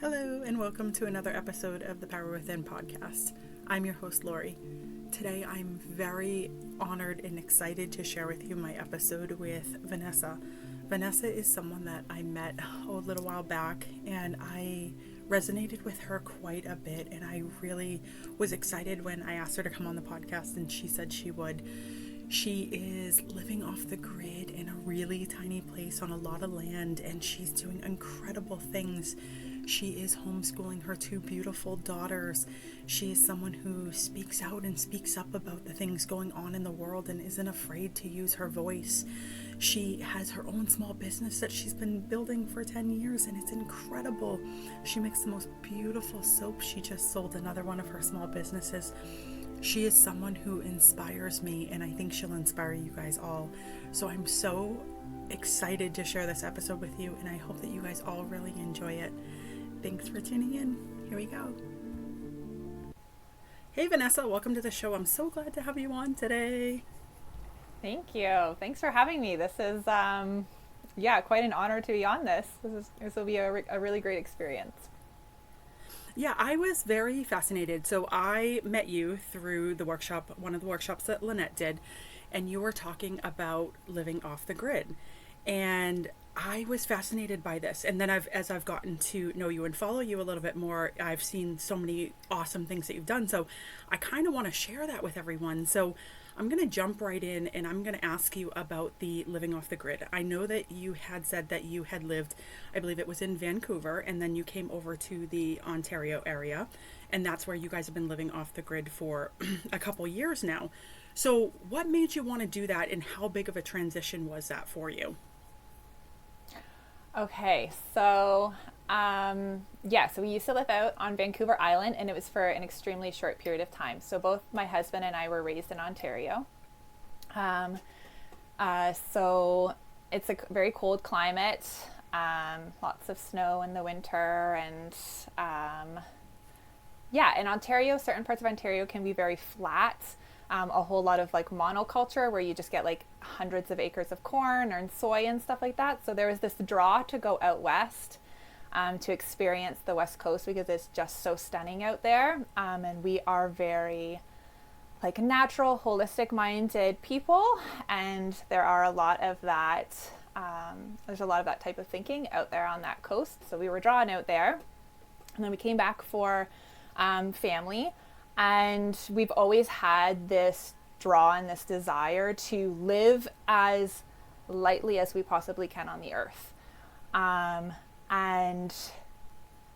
Hello, and welcome to another episode of the Power Within podcast. I'm your host, Laurie. Today, I'm very honored and excited to share with you my episode with Vanessa. Vanessa is someone that I met a little while back, and I resonated with her quite a bit, and I really was excited when I asked her to come on the podcast, and she said she would. She is living off the grid in a really tiny place on a lot of land, and she's doing incredible things. She is homeschooling her two beautiful daughters. She is someone who speaks out and speaks up about the things going on in the world and isn't afraid to use her voice. She has her own small business that she's been building for 10 years, and it's incredible. She makes the most beautiful soap. She just sold another one of her small businesses. She is someone who inspires me, and I think she'll inspire you guys all. So I'm so excited to share this episode with you, and I hope that you guys all really enjoy it. Thanks for tuning in. Here we go. Hey Vanessa, welcome to the show. I'm so glad to have you on today. Thank you. Thanks for having me. This is, quite an honor to be on this. This will be a really great experience. Yeah, I was very fascinated. So I met you through the workshop, one of the workshops that Lynette did, and you were talking about living off the grid. And I was fascinated by this. And then as I've gotten to know you and follow you a little bit more, I've seen so many awesome things that you've done. So I kind of want to share that with everyone. So I'm going to jump right in, and I'm going to ask you about the living off the grid. I know that you had said that you had lived, I believe it was in Vancouver, and then you came over to the Ontario area, and that's where you guys have been living off the grid for a couple years now. So what made you want to do that, and how big of a transition was that for you? Okay, so we used to live out on Vancouver Island, and it was for an extremely short period of time. So both my husband and I were raised in Ontario. So it's a very cold climate, lots of snow in the winter, and in Ontario, certain parts of Ontario can be very flat. A whole lot of like monoculture where you just get like hundreds of acres of corn or soy and stuff like that. So there was this draw to go out west to experience the West Coast because it's just so stunning out there. And we are very like natural, holistic minded people. And there are a lot of that. There's a lot of that type of thinking out there on that coast. So we were drawn out there. And then we came back for family. And we've always had this draw and this desire to live as lightly as we possibly can on the earth. And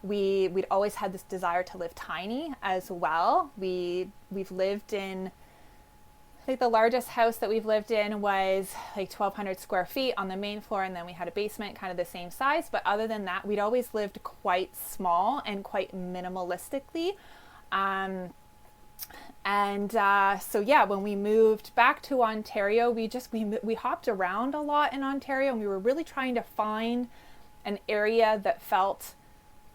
we'd always had this desire to live tiny as well. We've lived in, I think the largest house that we've lived in was like 1,200 square feet on the main floor, and then we had a basement kind of the same size. But other than that, we'd always lived quite small and quite minimalistically. When we moved back to Ontario, we hopped around a lot in Ontario, and we were really trying to find an area that felt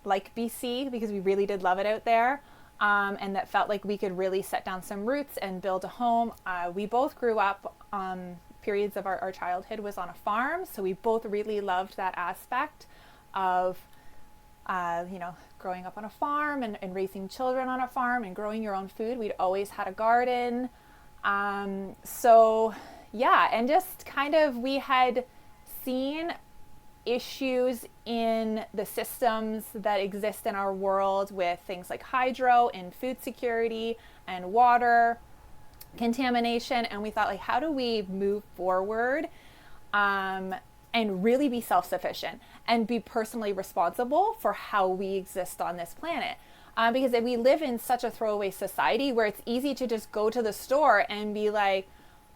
like BC because we really did love it out there, and that felt like we could really set down some roots and build a home. We both grew up, periods of our childhood was on a farm, so we both really loved that aspect of growing up on a farm and raising children on a farm and growing your own food. We'd always had a garden. And just kind of, we had seen issues in the systems that exist in our world with things like hydro and food security and water contamination. And we thought, like, how do we move forward and really be self-sufficient and be personally responsible for how we exist on this planet. Because we live in such a throwaway society where it's easy to just go to the store and be like,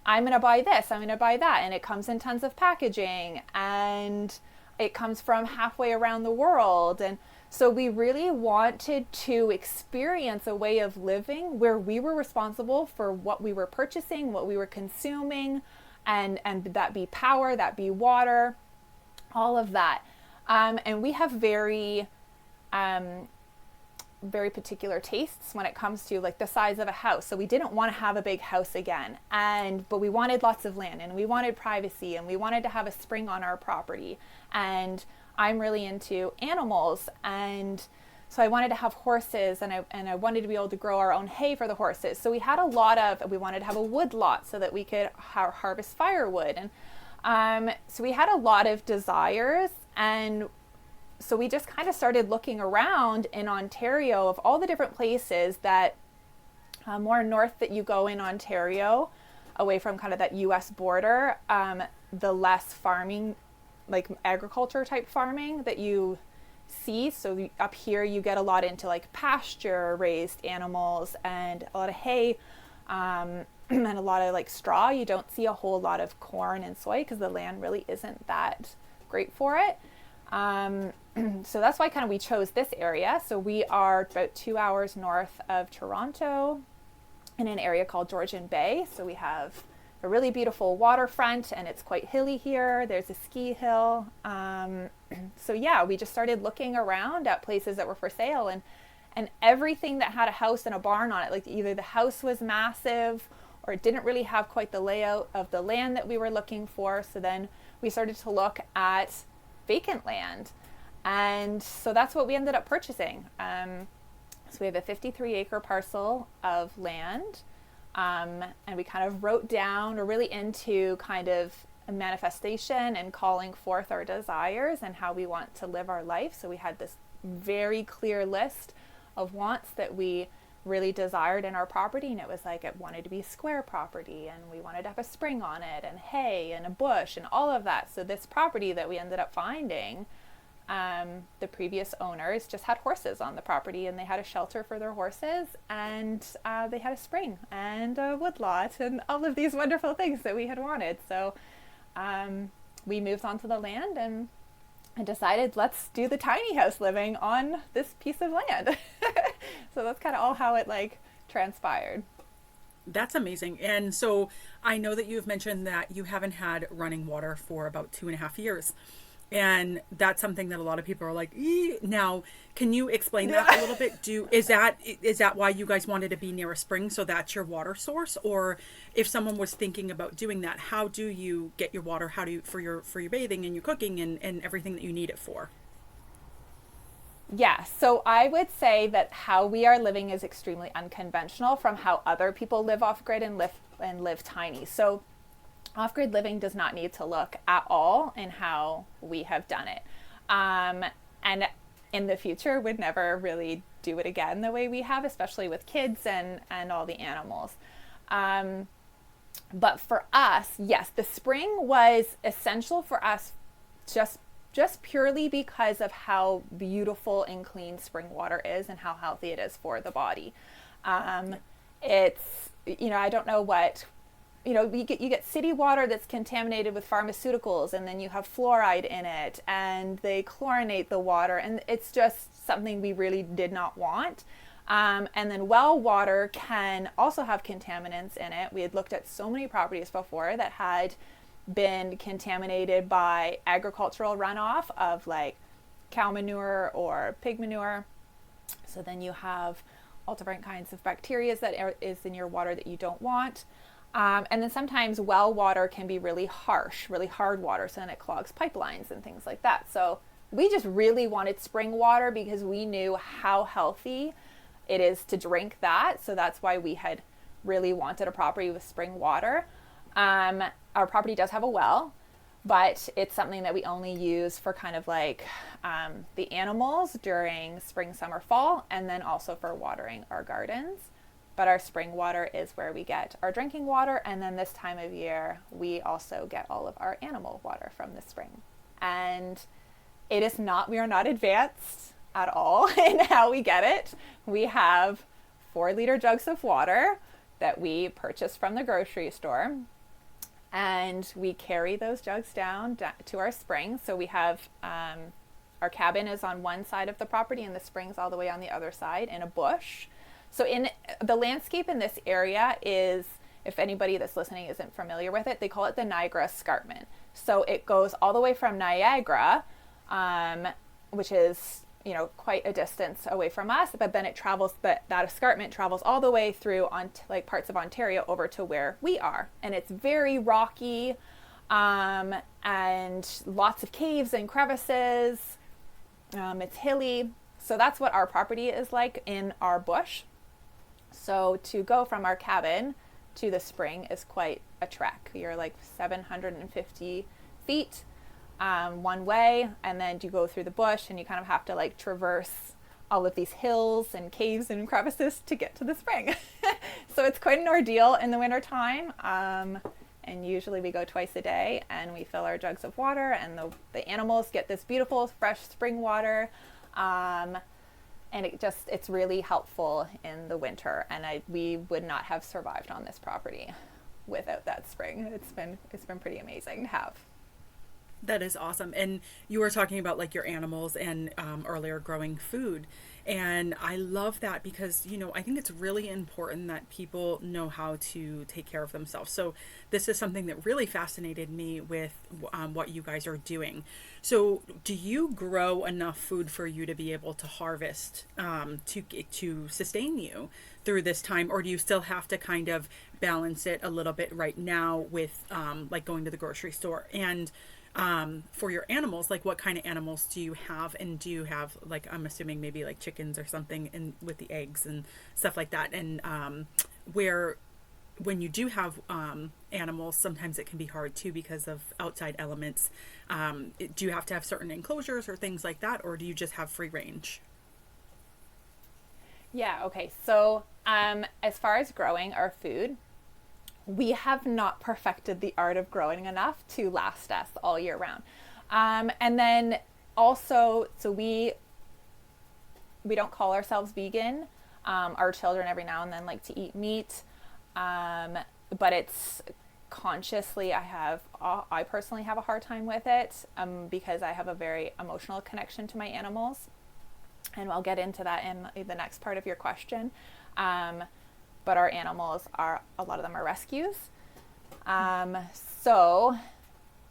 I'm going to buy this, I'm going to buy that. And it comes in tons of packaging, and it comes from halfway around the world. And so we really wanted to experience a way of living where we were responsible for what we were purchasing, what we were consuming, and that be power, that be water, all of that. And we have very particular tastes when it comes to like the size of a house. So we didn't want to have a big house again, but we wanted lots of land, and we wanted privacy, and we wanted to have a spring on our property. And I'm really into animals, and so I wanted to have horses, and I wanted to be able to grow our own hay for the horses. So we wanted to have a wood lot so that we could harvest firewood. And so we had a lot of desires, and so we just kind of started looking around in Ontario of all the different places that more north that you go in Ontario, away from kind of that US border, the less farming, like agriculture type farming that you see. So up here you get a lot into like pasture raised animals and a lot of hay, and a lot of like straw. You don't see a whole lot of corn and soy because the land really isn't that great for it. So that's why kind of we chose this area. So we are about 2 hours north of Toronto in an area called Georgian Bay. So we have a really beautiful waterfront, and it's quite hilly here. There's a ski hill. So yeah, we just started looking around at places that were for sale, and everything that had a house and a barn on it, like either the house was massive or it didn't really have quite the layout of the land that we were looking for. So then we started to look at vacant land. And so that's what we ended up purchasing. So we have a 53-acre parcel of land. And we kind of wrote down, we're really into kind of a manifestation and calling forth our desires and how we want to live our life. So we had this very clear list of wants that we really desired in our property, and it was like it wanted to be square property, and we wanted to have a spring on it, and hay and a bush and all of that. So this property that we ended up finding, the previous owners just had horses on the property, and they had a shelter for their horses, and they had a spring and a woodlot and all of these wonderful things that we had wanted. So we moved onto the land and decided, let's do the tiny house living on this piece of land. So that's kind of all how it like transpired. That's amazing. And so I know that you've mentioned that you haven't had running water for about 2.5 years. And that's something that a lot of people are like, ee. Now, can you explain that a little bit? Is that why you guys wanted to be near a spring, so that's your water source? Or if someone was thinking about doing that, how do you get your water? How do you for your bathing and your cooking and everything that you need it for? Yeah, so I would say that how we are living is extremely unconventional from how other people live off grid and live tiny. So off-grid living does not need to look at all in how we have done it. And in the future would never really do it again the way we have, especially with kids and all the animals. But for us, yes, the spring was essential for us just purely because of how beautiful and clean spring water is and how healthy it is for the body. It's, I don't know what, you get city water that's contaminated with pharmaceuticals, and then you have fluoride in it, and they chlorinate the water, and it's just something we really did not want. And then well water can also have contaminants in it. We had looked at so many properties before that had been contaminated by agricultural runoff of like cow manure or pig manure. So then you have all different kinds of bacteria that is in your water that you don't want. And then sometimes well water can be really harsh, really hard water, so then it clogs pipelines and things like that. So we just really wanted spring water because we knew how healthy it is to drink that. So that's why we had really wanted a property with spring water. Our property does have a well, but it's something that we only use for kind of like the animals during spring, summer, fall, and then also for watering our gardens. But our spring water is where we get our drinking water. And then this time of year, we also get all of our animal water from the spring. And we are not advanced at all in how we get it. We have 4-liter jugs of water that we purchase from the grocery store. And we carry those jugs down to our spring. So we have, our cabin is on one side of the property and the spring's all the way on the other side in a bush. So in the landscape in this area is, if anybody that's listening isn't familiar with it, they call it the Niagara Escarpment. So it goes all the way from Niagara, which is, quite a distance away from us, but then that escarpment travels all the way through on like parts of Ontario over to where we are. And it's very rocky. and lots of caves and crevices. It's hilly. So that's what our property is like in our bush. So to go from our cabin to the spring is quite a trek. You're like 750 feet one way, and then you go through the bush, and you kind of have to like traverse all of these hills and caves and crevices to get to the spring. So it's quite an ordeal in the wintertime. And usually we go twice a day, and we fill our jugs of water, and the animals get this beautiful fresh spring water. And it's really helpful in the winter, and we would not have survived on this property without that spring. It's been pretty amazing to have. That is awesome. And you were talking about like your animals and earlier growing food. And I love that because, I think it's really important that people know how to take care of themselves. So this is something that really fascinated me with what you guys are doing. So do you grow enough food for you to be able to harvest to sustain you through this time? Or do you still have to kind of balance it a little bit right now with like going to the grocery store? And for your animals, like what kind of animals do you have? And do you have, like, I'm assuming maybe like chickens or something and with the eggs and stuff like that? And when you do have animals, sometimes it can be hard too because of outside elements. Do you have to have certain enclosures or things like that? Or do you just have free range? Yeah, okay. So as far as growing our food, we have not perfected the art of growing enough to last us all year round. And then also, so we don't call ourselves vegan. Our children every now and then like to eat meat. But it's consciously, I personally have a hard time with it because I have a very emotional connection to my animals. And I'll get into that in the next part of your question. But our animals a lot of them are rescues. So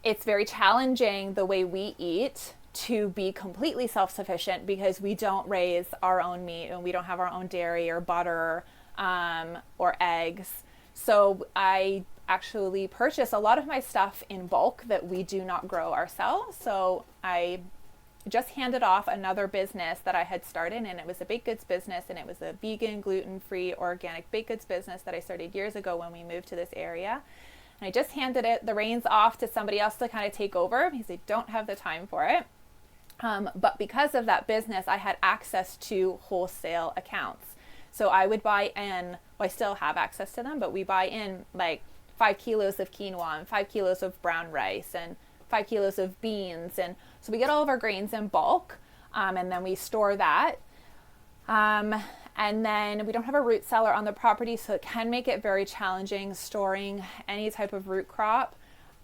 it's very challenging the way we eat to be completely self-sufficient because we don't raise our own meat and we don't have our own dairy or butter or eggs. So I actually purchase a lot of my stuff in bulk that we do not grow ourselves. So I just handed off another business that I had started, and it was a baked goods business, and it was a vegan, gluten-free, organic baked goods business that I started years ago when we moved to this area. And I just handed the reins off to somebody else to kind of take over because they don't have the time for it. But because of that business, I had access to wholesale accounts. So I would buy in, well, I still have access to them, but we buy in like 5 kilos of quinoa and 5 kilos of brown rice and 5 kilos of beans. And so we get all of our grains in bulk, and then we store that. And then we don't have a root cellar on the property, so it can make it very challenging storing any type of root crop.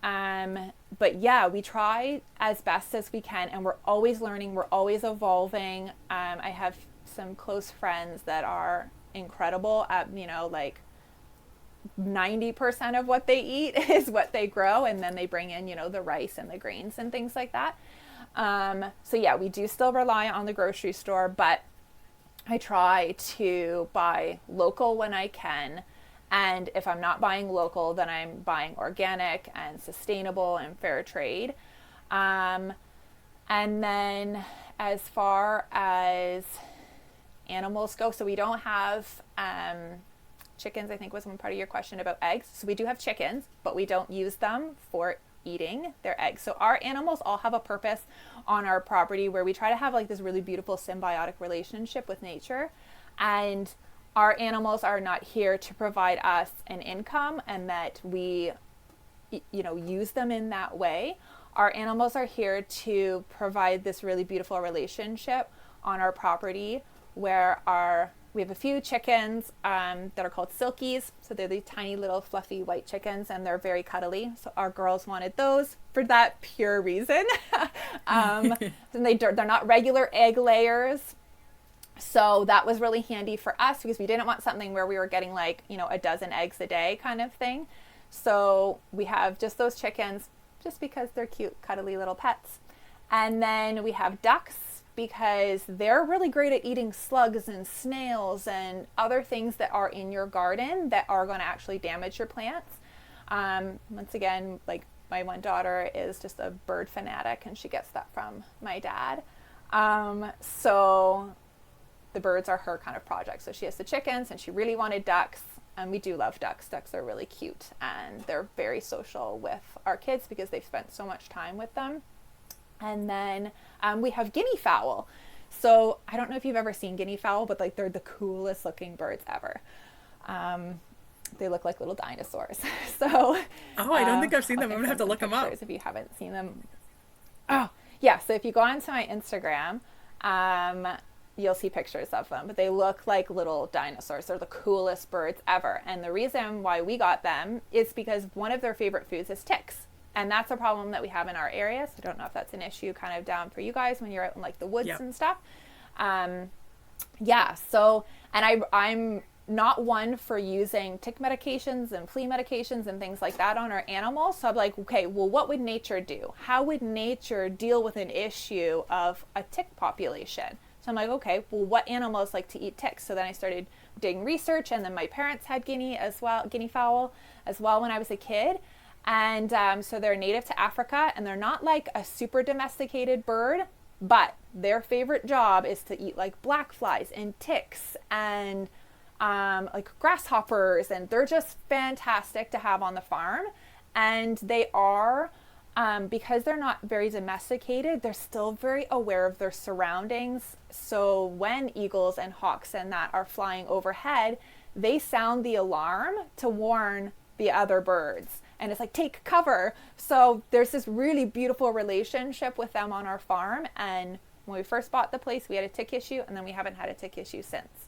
But yeah, we try as best as we can, and we're always learning, we're always evolving. I have some close friends that are incredible at, like 90% of what they eat is what they grow, and then they bring in, the rice and the grains and things like that. So yeah, we do still rely on the grocery store, but I try to buy local when I can. And if I'm not buying local, then I'm buying organic and sustainable and fair trade. And then as far as animals go, so we don't have chickens, I think was one part of your question about eggs. So we do have chickens, but we don't use them for eating their eggs. So our animals all have a purpose on our property where we try to have like this really beautiful symbiotic relationship with nature. And our animals are not here to provide us an income and that we, use them in that way. Our animals are here to provide this really beautiful relationship on our property where we have a few chickens that are called silkies. So they're these tiny little fluffy white chickens, and they're very cuddly. So our girls wanted those for that pure reason. And they're not regular egg layers. So that was really handy for us because we didn't want something where we were getting like, a dozen eggs a day kind of thing. So we have just those chickens just because they're cute, cuddly little pets. And then we have ducks because they're really great at eating slugs and snails and other things that are in your garden that are going to actually damage your plants. Once again, like my one daughter is just a bird fanatic, and she gets that from my dad. So the birds are her kind of project. So she has the chickens, and she really wanted ducks. And we do love ducks. Ducks are really cute, and they're very social with our kids because they've spent so much time with them. And then we have guinea fowl. So I don't know if you've ever seen guinea fowl, but like they're the coolest looking birds ever. They look like little dinosaurs. So I don't think I've seen them. I'm gonna have to look them up if you haven't seen them. Oh yeah, so if you go onto my Instagram, you'll see pictures of them, but they look like little dinosaurs. They're the coolest birds ever. And the reason why we got them is because one of their favorite foods is ticks. And that's a problem that we have in our area. So I don't know if that's an issue kind of down for you guys when you're out in like the woods and stuff. So, and I'm not one for using tick medications and flea medications and things like that on our animals. So I'm like, okay, well, what would nature do? How would nature deal with an issue of a tick population? So I'm like, okay, well, what animals like to eat ticks? So then I started doing research, and then my parents had guinea fowl as well when I was a kid. And so they're native to Africa, and they're not like a super domesticated bird, but their favorite job is to eat like black flies and ticks and like grasshoppers, and they're just fantastic to have on the farm. And they are, because they're not very domesticated, they're still very aware of their surroundings. So when eagles and hawks and that are flying overhead, they sound the alarm to warn the other birds. And it's like, take cover. So there's this really beautiful relationship with them on our farm. And when we first bought the place, we had a tick issue, and then we haven't had a tick issue since.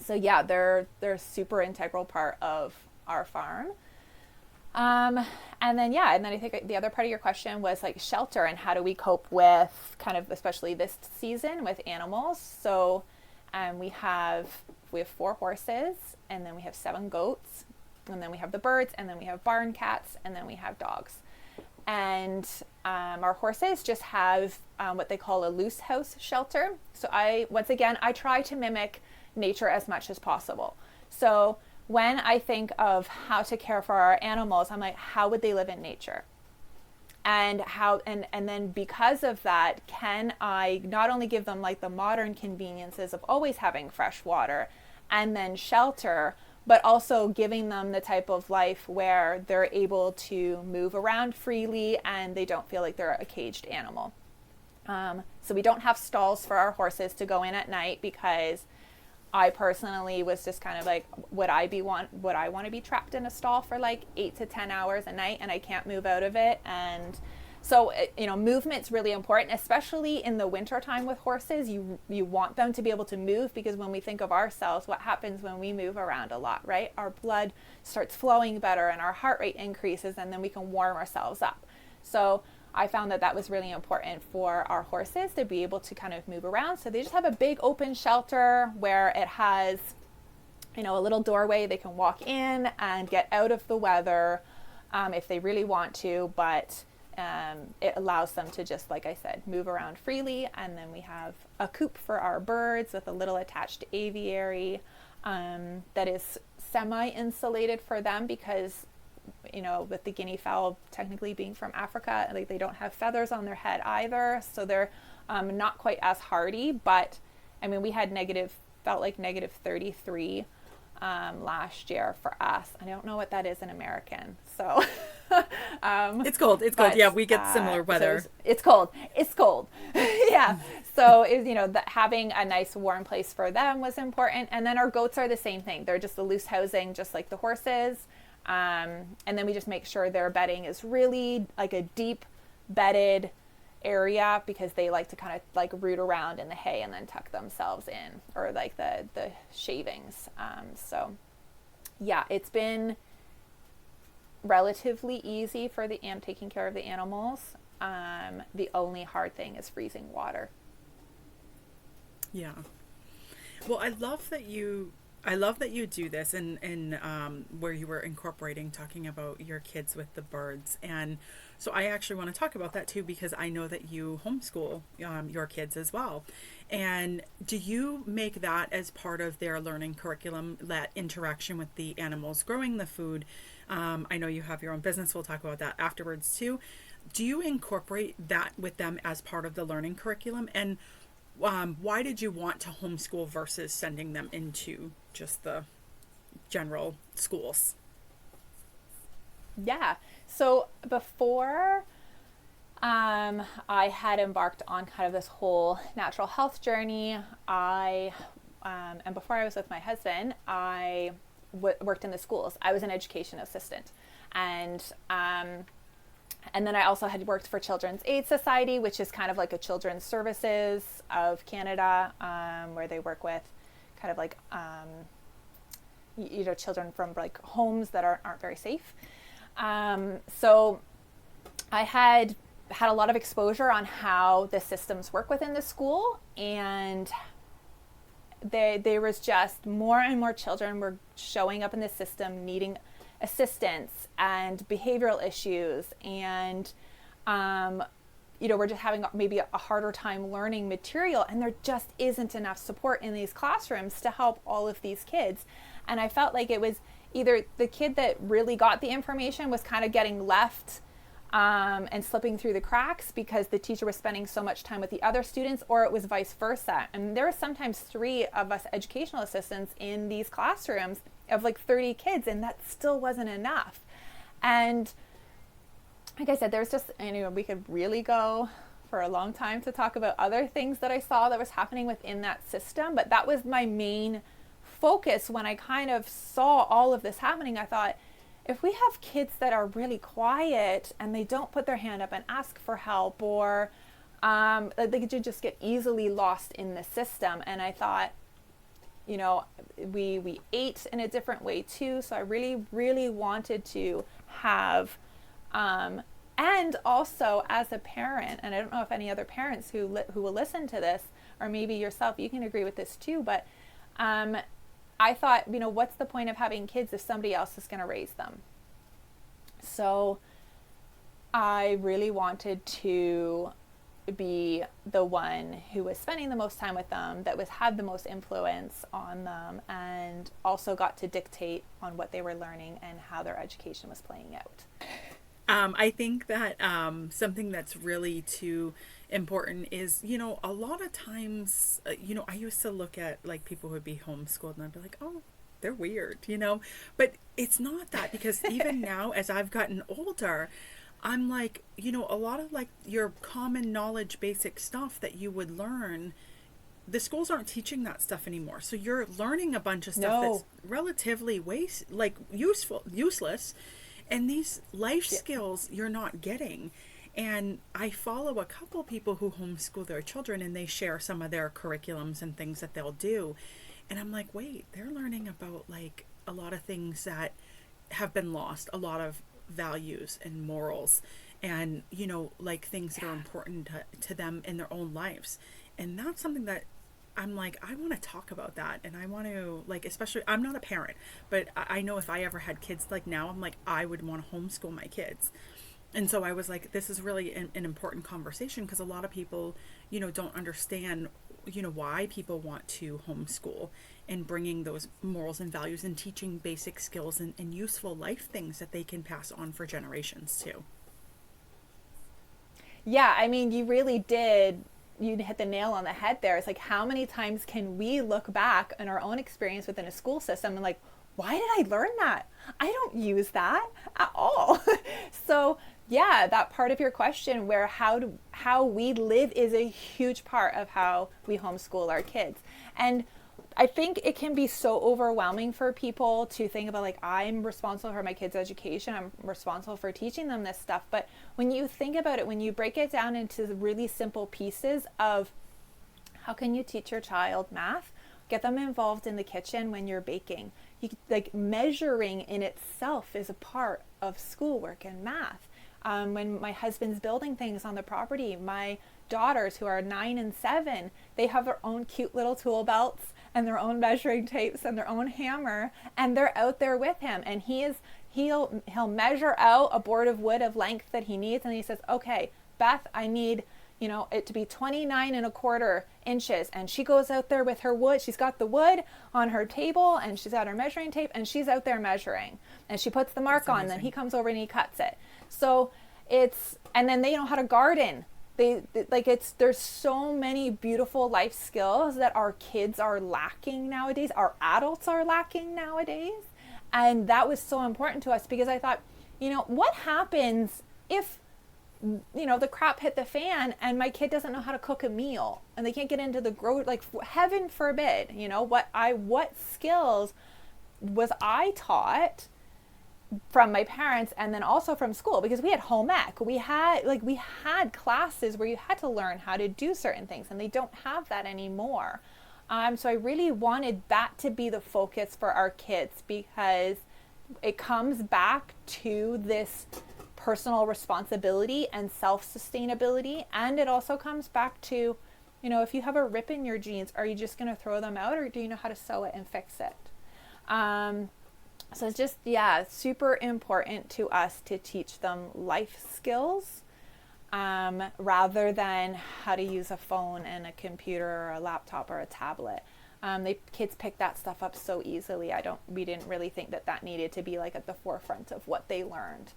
So yeah, they're a super integral part of our farm. And then I think the other part of your question was like shelter and how do we cope with kind of, especially this season, with animals. So we have 4 horses, and then we have 7 goats, and then we have the birds, and then we have barn cats, and then we have dogs. And our horses just have what they call a loose house shelter. So I try to mimic nature as much as possible. So when I think of how to care for our animals, I'm like, how would they live in nature? And then because of that, can I not only give them like the modern conveniences of always having fresh water and then shelter, but also giving them the type of life where they're able to move around freely and they don't feel like they're a caged animal. So we don't have stalls for our horses to go in at night, because I personally was just kind of like, would I want to be trapped in a stall for like 8 to 10 hours a night and I can't move out of it? And so, movement's really important, especially in the winter time with horses. You want them to be able to move, because when we think of ourselves, what happens when we move around a lot, right? Our blood starts flowing better and our heart rate increases, and then we can warm ourselves up. So I found that was really important for our horses to be able to kind of move around. So they just have a big open shelter where it has, a little doorway they can walk in and get out of the weather if they really want to. But it allows them to just, like I said, move around freely. And then we have a coop for our birds with a little attached aviary that is semi-insulated for them, because with the guinea fowl technically being from Africa, like they don't have feathers on their head either, so they're not quite as hardy. But we had felt like negative 33 last year for us. I don't know what that is in American, so it's cold. Yeah, we get similar weather. So it's cold. Yeah. So having a nice warm place for them was important. And then our goats are the same thing. They're just a loose housing, just like the horses. And then we just make sure their bedding is really like a deep bedded area, because they like to kind of like root around in the hay and then tuck themselves in, or like the shavings. So yeah, it's been relatively easy for taking care of the animals. The only hard thing is freezing water. Yeah. Well, I love that you I love that you do this, and where you were incorporating talking about your kids with the birds. And so I actually want to talk about that too, because I know that you homeschool your kids as well. And do you make that as part of their learning curriculum, that interaction with the animals, growing the food? I know you have your own business. We'll talk about that afterwards too. Do you incorporate that with them as part of the learning curriculum? And why did you want to homeschool versus sending them into just the general schools? Yeah. So before I had embarked on kind of this whole natural health journey, and before I was with my husband, I worked in the schools. I was an education assistant, and then I also had worked for Children's Aid Society, which is kind of like a children's services of Canada, where they work with kind of like, children from like homes that aren't very safe. So I had a lot of exposure on how the systems work within the school, and there was just more and more children were showing up in the system needing assistance and behavioral issues, and we're just having maybe a harder time learning material, and there just isn't enough support in these classrooms to help all of these kids. And I felt like it was either the kid that really got the information was kind of getting left and slipping through the cracks because the teacher was spending so much time with the other students, or it was vice versa. And there were sometimes 3 of us educational assistants in these classrooms of like 30 kids, and that still wasn't enough. And like I said, there's just, we could really go for a long time to talk about other things that I saw that was happening within that system, but that was my main focus when I kind of saw all of this happening. I thought, if we have kids that are really quiet and they don't put their hand up and ask for help, or they could just get easily lost in the system. And I thought, we ate in a different way too. So I really, really wanted to have, and also as a parent, and I don't know if any other parents who will listen to this, or maybe yourself, you can agree with this too, but I thought, what's the point of having kids if somebody else is going to raise them? So I really wanted to be the one who was spending the most time with them, that had the most influence on them, and also got to dictate on what they were learning and how their education was playing out. I think that something that's really too important is, a lot of times, I used to look at like people who would be homeschooled and I'd be like, oh, they're weird, but it's not that, because even now as I've gotten older, I'm like, a lot of like your common knowledge, basic stuff that you would learn, the schools aren't teaching that stuff anymore. So you're learning a bunch of stuff that's relatively useless. And these life skills you're not getting. And I follow a couple people who homeschool their children, and they share some of their curriculums and things that they'll do. And I'm like, wait, they're learning about like a lot of things that have been lost, a lot of values and morals, and, like things that are important to them in their own lives. And that's something that I'm like, I want to talk about that. And I want to, like, especially, I'm not a parent, but I know if I ever had kids like now, I'm like, I would want to homeschool my kids. And so I was like, this is really an important conversation, because a lot of people, don't understand, why people want to homeschool, and bringing those morals and values and teaching basic skills and useful life things that they can pass on for generations too. Yeah, I mean, you really did. You hit the nail on the head there. It's like, how many times can we look back on our own experience within a school system and like, why did I learn that? I don't use that at all. So yeah, that part of your question where how we live is a huge part of how we homeschool our kids. And I think it can be so overwhelming for people to think about like, I'm responsible for my kids' education, I'm responsible for teaching them this stuff. But when you think about it, when you break it down into really simple pieces of how can you teach your child math, get them involved in the kitchen when you're baking. Like measuring in itself is a part of schoolwork and math. When my husband's building things on the property, my daughters who are 9 and 7, they have their own cute little tool belts and their own measuring tapes and their own hammer, and they're out there with him, and he'll measure out a board of wood of length that he needs, and he says, okay, Beth, I need it to be 29.25 inches. And she goes out there with her wood. She's got the wood on her table, and she's got her measuring tape, and she's out there measuring, and she puts the mark on, then he comes over and he cuts it. So and then they know how to garden. There's so many beautiful life skills that our kids are lacking nowadays. Our adults are lacking nowadays. And that was so important to us, because I thought, what happens if the crap hit the fan and my kid doesn't know how to cook a meal and they can't get into the heaven forbid, what skills was I taught from my parents and then also from school, because we had home ec. We had classes where you had to learn how to do certain things, and they don't have that anymore. So I really wanted that to be the focus for our kids, because it comes back to this personal responsibility and self-sustainability. And it also comes back to, if you have a rip in your jeans, are you just going to throw them out, or do you know how to sew it and fix it? So it's just, super important to us to teach them life skills, rather than how to use a phone and a computer or a laptop or a tablet. Kids pick that stuff up so easily. We didn't really think that needed to be at the forefront of what they learned.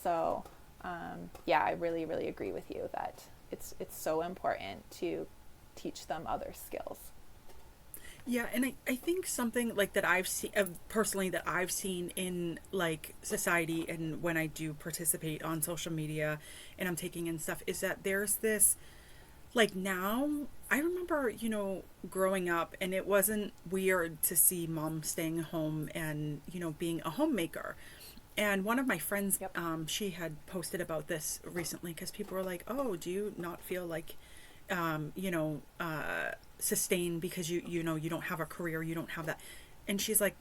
So, I really, really agree with you that it's so important to teach them other skills. Yeah, and I think something that I've seen personally, that I've seen in society, and when I do participate on social media and I'm taking in stuff, is that there's this now, I remember growing up, and it wasn't weird to see mom staying home and being a homemaker. And one of my friends, Yep. She had posted about this recently, because people were like, oh, do you not feel sustained because you don't have a career, you don't have that? And she's like,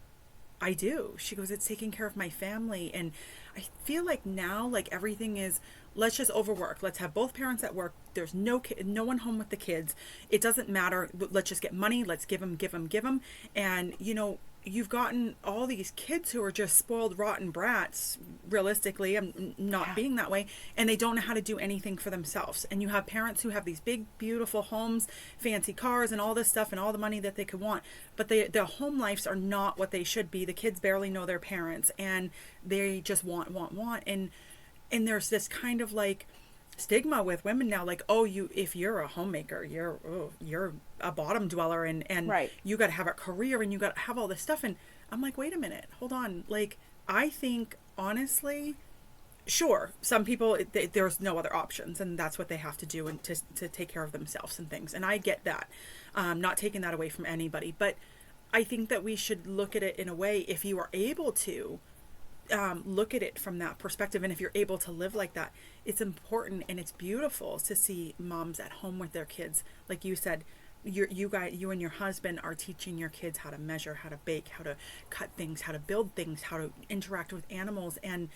I do. She goes, it's taking care of my family. And I feel now everything is, let's just overwork, let's have both parents at work, there's no one home with the kids, it doesn't matter, let's just get money, let's give them. And you've gotten all these kids who are just spoiled rotten brats, realistically. I'm not being that way, and they don't know how to do anything for themselves. And you have parents who have these big beautiful homes, fancy cars, and all this stuff, and all the money that they could want, but their home lives are not what they should be. The kids barely know their parents, and they just want, and there's this kind of stigma with women now, if you're a homemaker, you're a bottom dweller, and Right. you got to have a career, and you got to have all this stuff. And I'm like, wait a minute, hold on. I think honestly, sure, some people, there's no other options, and that's what they have to do, and to take care of themselves and things. And I get that, not taking that away from anybody, but I think that we should look at it in a way, if you are able to look at it from that perspective, and if you're able to live like that, it's important and it's beautiful to see moms at home with their kids. Like you said, you and your husband are teaching your kids how to measure, how to bake, how to cut things, how to build things, how to interact with animals. And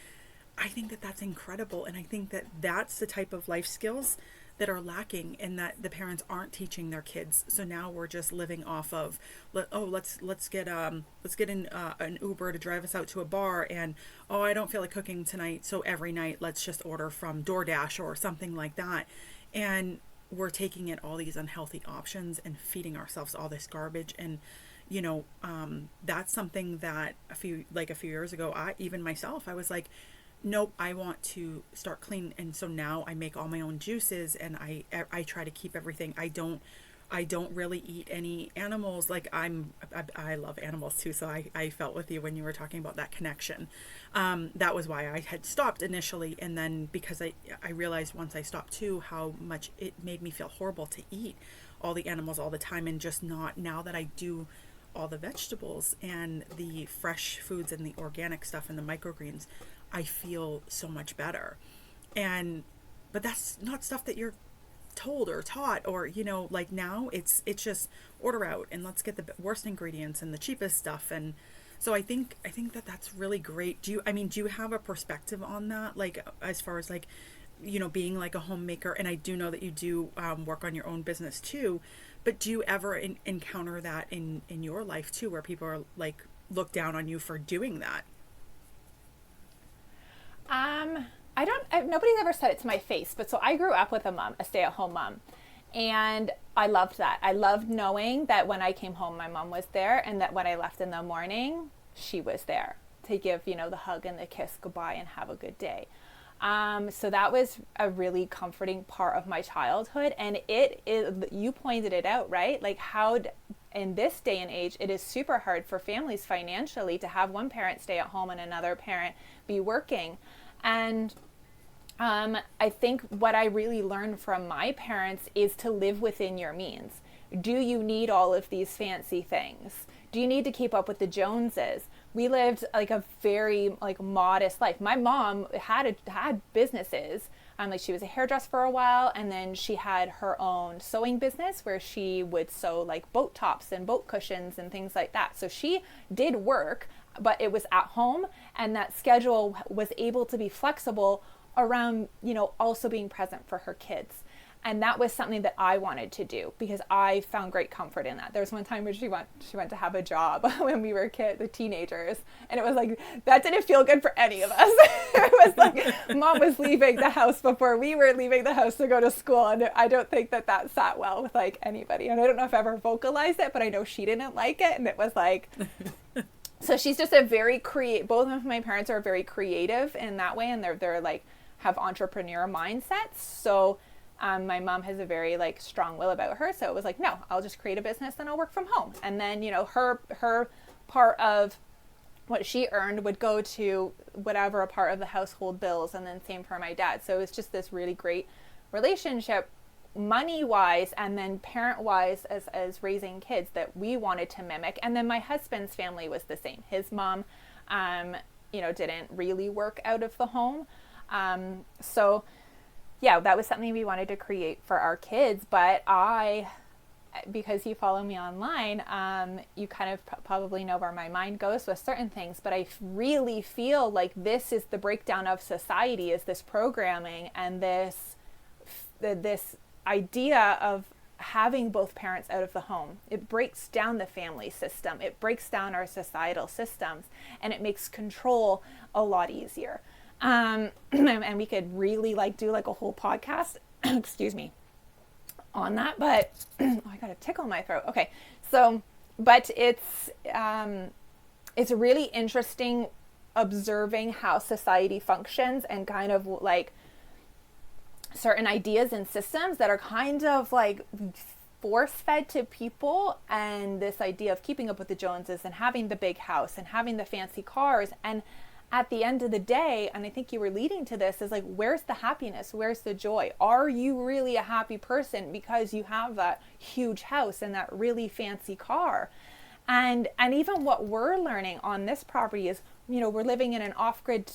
I think that that's incredible, and I think that that's the type of life skills that are lacking, and that the parents aren't teaching their kids. So now we're just living off of, let's get an Uber to drive us out to a bar, and I don't feel like cooking tonight, so every night let's just order from DoorDash or something like that. And we're taking in all these unhealthy options and feeding ourselves all this garbage. And that's something that a few years ago, even myself, I was like, nope, I want to start clean. And so now I make all my own juices, and I try to keep everything. I don't really eat any animals. I love animals too, so I felt with you when you were talking about that connection. That was why I had stopped initially, and then because I realized once I stopped too, how much it made me feel horrible to eat all the animals all the time, and just not, now that I do all the vegetables and the fresh foods and the organic stuff and the microgreens, I feel so much better. But that's not stuff that you're told or taught, or now it's just order out and let's get the worst ingredients and the cheapest stuff. And so I think that that's really great. Do you have a perspective on that, as far as being like a homemaker, and I do know that you do work on your own business too, but do you ever encounter that in your life too, where people are like, look down on you for doing that? Nobody's ever said it to my face, but so I grew up with a stay-at-home mom. And I loved that. I loved knowing that when I came home, my mom was there, and that when I left in the morning, she was there to give, the hug and the kiss goodbye and have a good day. So that was a really comforting part of my childhood. And it is, you pointed it out, right? Like how in this day and age, it is super hard for families financially to have one parent stay at home and another parent be working. And I think what I really learned from my parents is to live within your means. Do you need all of these fancy things? Do you need to keep up with the Joneses? We lived like a very modest life. My mom had businesses. Like she was a hairdresser for a while, and then she had her own sewing business where she would sew like boat tops and boat cushions and things like that. So she did work, but it was at home, and that schedule was able to be flexible around, also being present for her kids. And that was something that I wanted to do because I found great comfort in that. There was one time where she went to have a job when we were the teenagers, and it was like, that didn't feel good for any of us. It was like mom was leaving the house before we were leaving the house to go to school, and I don't think that sat well with like anybody. And I don't know if I ever vocalized it, but I know she didn't like it, and it was like... So she's just a very both of my parents are very creative in that way, and they're like have entrepreneur mindsets. So my mom has a very like strong will about her. So it was like, no, I'll just create a business and I'll work from home. And then, her part of what she earned would go to whatever a part of the household bills. And then same for my dad. So it's just this really great relationship money wise and then parent wise as raising kids that we wanted to mimic. And then my husband's family was the same. His mom, didn't really work out of the home. So yeah, that was something we wanted to create for our kids. But because you follow me online, you kind of probably know where my mind goes with certain things, but I really feel like this is the breakdown of society, is this programming and this idea of having both parents out of the home. It breaks down the family system. It breaks down our societal systems, and it makes control a lot easier. And we could really do a whole podcast, excuse me, on that, but I got a tickle in my throat. Okay. So, but it's really interesting observing how society functions and kind of like certain ideas and systems that are kind of like force fed to people, and this idea of keeping up with the Joneses and having the big house and having the fancy cars. And at the end of the day, and I think you were leading to this, is like, where's the happiness? Where's the joy? Are you really a happy person because you have that huge house and that really fancy car? And even what we're learning on this property is, we're living in an off-grid,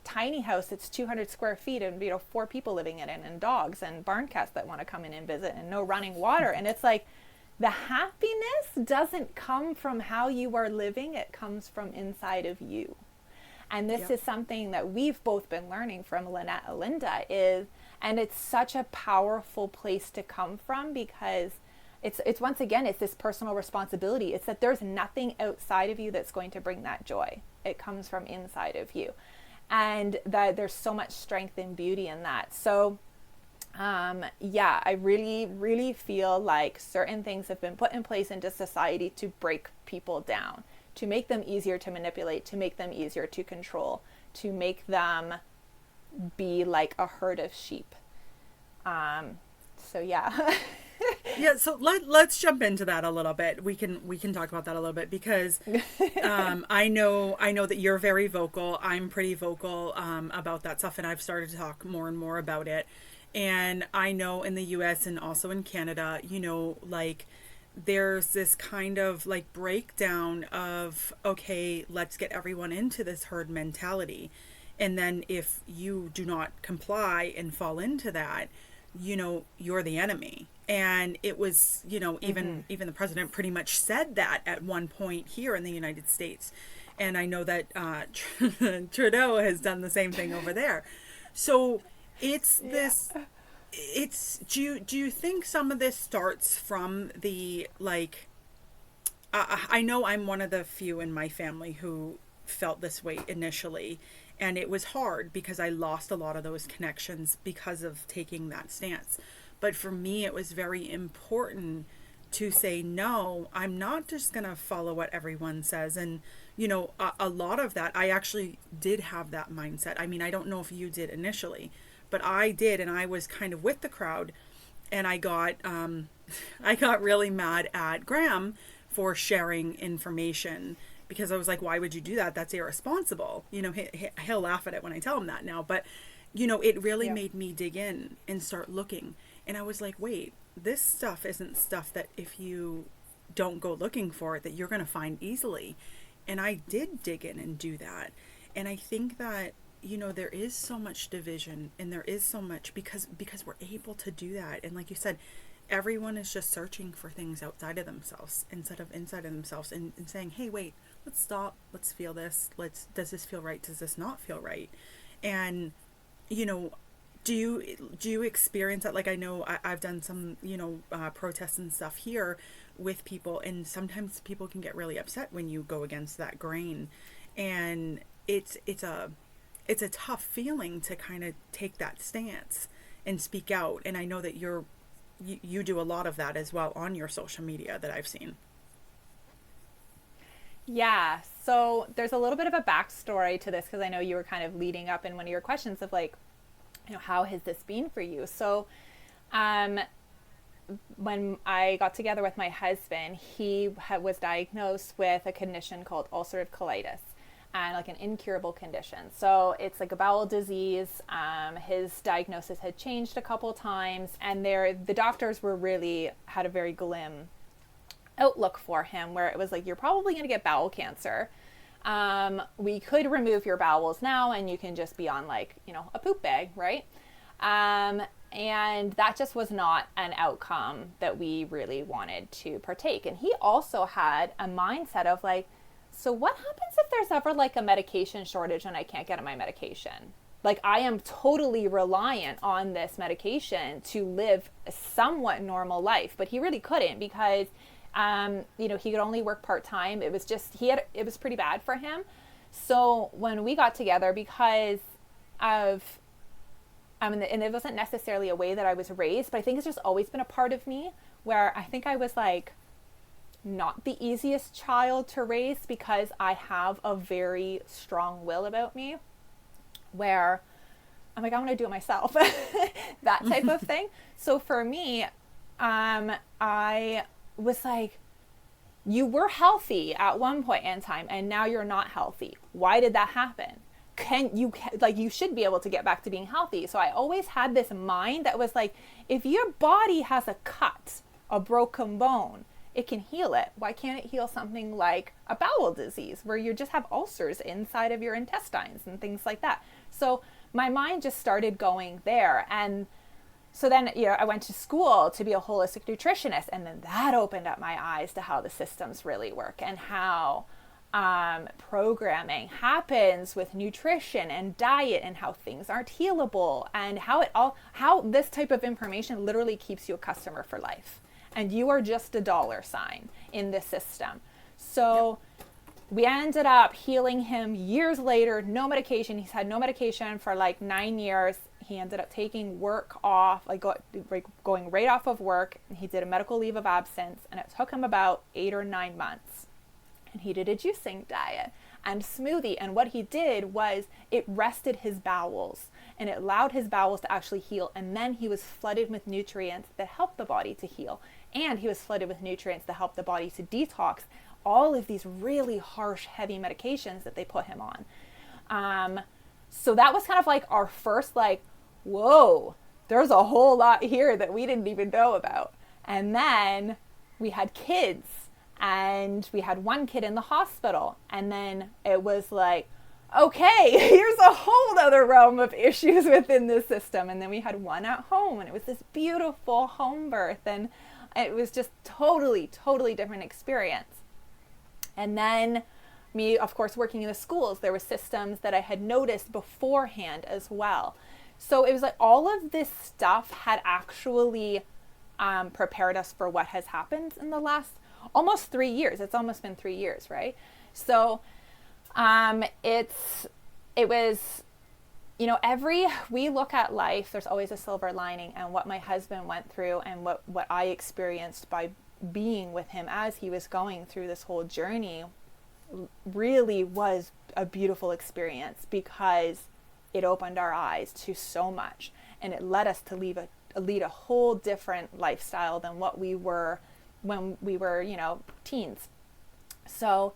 tiny house that's 200 square feet and, 4 people living in it and dogs and barn cats that want to come in and visit and no running water. And it's like, the happiness doesn't come from how you are living. It comes from inside of you. And this is something that we've both been learning from Lynette Elinda and it's such a powerful place to come from, because it's once again, it's this personal responsibility. It's that there's nothing outside of you that's going to bring that joy. It comes from inside of you. And that there's so much strength and beauty in that. So, I really, really feel like certain things have been put in place into society to break people down, to make them easier to manipulate, to make them easier to control, to make them be like a herd of sheep. Yeah, so let's jump into that a little bit. We can talk about that a little bit, because I know that you're very vocal. I'm pretty vocal about that stuff, and I've started to talk more and more about it. And I know in the US and also in Canada, there's this kind of like breakdown of, okay, let's get everyone into this herd mentality. And then if you do not comply and fall into that, you're the enemy. And it was, even the president pretty much said that at one point here in the United States. And I know that Trudeau has done the same thing over there. So It's this, do you think some of this starts from the, like, I know I'm one of the few in my family who felt this way initially, and it was hard because I lost a lot of those connections because of taking that stance. But for me, it was very important to say, no, I'm not just going to follow what everyone says. And, a lot of that, I actually did have that mindset. I mean, I don't know if you did initially, but I did. And I was kind of with the crowd, and I got really mad at Graham for sharing information, because I was like, why would you do that? That's irresponsible. He'll laugh at it when I tell him that now, but it really made me dig in and start looking. And I was like, wait, this stuff isn't stuff that if you don't go looking for it, that you're going to find easily. And I did dig in and do that. And I think that, there is so much division, and there is so much because we're able to do that. And like you said, everyone is just searching for things outside of themselves instead of inside of themselves, and saying, hey, wait, let's stop. Let's feel this. Does this feel right? Does this not feel right? And, do you experience that? Like, I know I've done some, protests and stuff here with people, and sometimes people can get really upset when you go against that grain. And it's a tough feeling to kind of take that stance and speak out. And I know that you do a lot of that as well on your social media that I've seen. Yeah, so there's a little bit of a backstory to this, because I know you were kind of leading up in one of your questions of like, how has this been for you? So when I got together with my husband, he was diagnosed with a condition called ulcerative colitis, and like an incurable condition. So it's like a bowel disease. His diagnosis had changed a couple times, and the doctors had a very glim outlook for him, where it was like, you're probably going to get bowel cancer. We could remove your bowels now, and you can just be on like, a poop bag, right? And that just was not an outcome that we really wanted to partake. And he also had a mindset of like, so what happens if there's ever like a medication shortage and I can't get my medication? Like, I am totally reliant on this medication to live a somewhat normal life. But he really couldn't, because he could only work part-time. It was just, it was pretty bad for him. So when we got together, because of, and it wasn't necessarily a way that I was raised, but I think it's just always been a part of me, where I think I was like, not the easiest child to raise, because I have a very strong will about me, where I'm like, I want to do it myself, that type of thing. So for me, I was like, you were healthy at one point in time, and now you're not healthy. Why did that happen? You should be able to get back to being healthy. So I always had this mind that was like, if your body has a cut, a broken bone, it can heal it. Why can't it heal something like a bowel disease, where you just have ulcers inside of your intestines and things like that? So my mind just started going there. And so then, I went to school to be a holistic nutritionist, and then that opened up my eyes to how the systems really work, and how programming happens with nutrition and diet, and how things aren't healable, and how this type of information literally keeps you a customer for life, and you are just a dollar sign in this system. So we ended up healing him years later, no medication. He's had no medication for like 9 years. He ended up taking work off, going right off of work. He did a medical leave of absence, and it took him about 8 or 9 months. And he did a juicing diet and smoothie. And what he did was, it rested his bowels, and it allowed his bowels to actually heal. And then he was flooded with nutrients that helped the body to heal. And he was flooded with nutrients that helped the body to detox all of these really harsh, heavy medications that they put him on. So that was kind of like our first, like, whoa, there's a whole lot here that we didn't even know about. And then we had kids, and we had one kid in the hospital. And then it was like, okay, here's a whole other realm of issues within the system. And then we had one at home, and it was this beautiful home birth. And it was just totally, totally different experience. And then me, of course, working in the schools, there were systems that I had noticed beforehand as well. So it was like all of this stuff had actually prepared us for what has happened in the last almost 3 years. It's almost been 3 years, right? So it was, you know, we look at life, there's always a silver lining, and what my husband went through and what I experienced by being with him as he was going through this whole journey really was a beautiful experience, because it opened our eyes to so much, and it led us to lead a whole different lifestyle than what we were when we were, you know, teens. So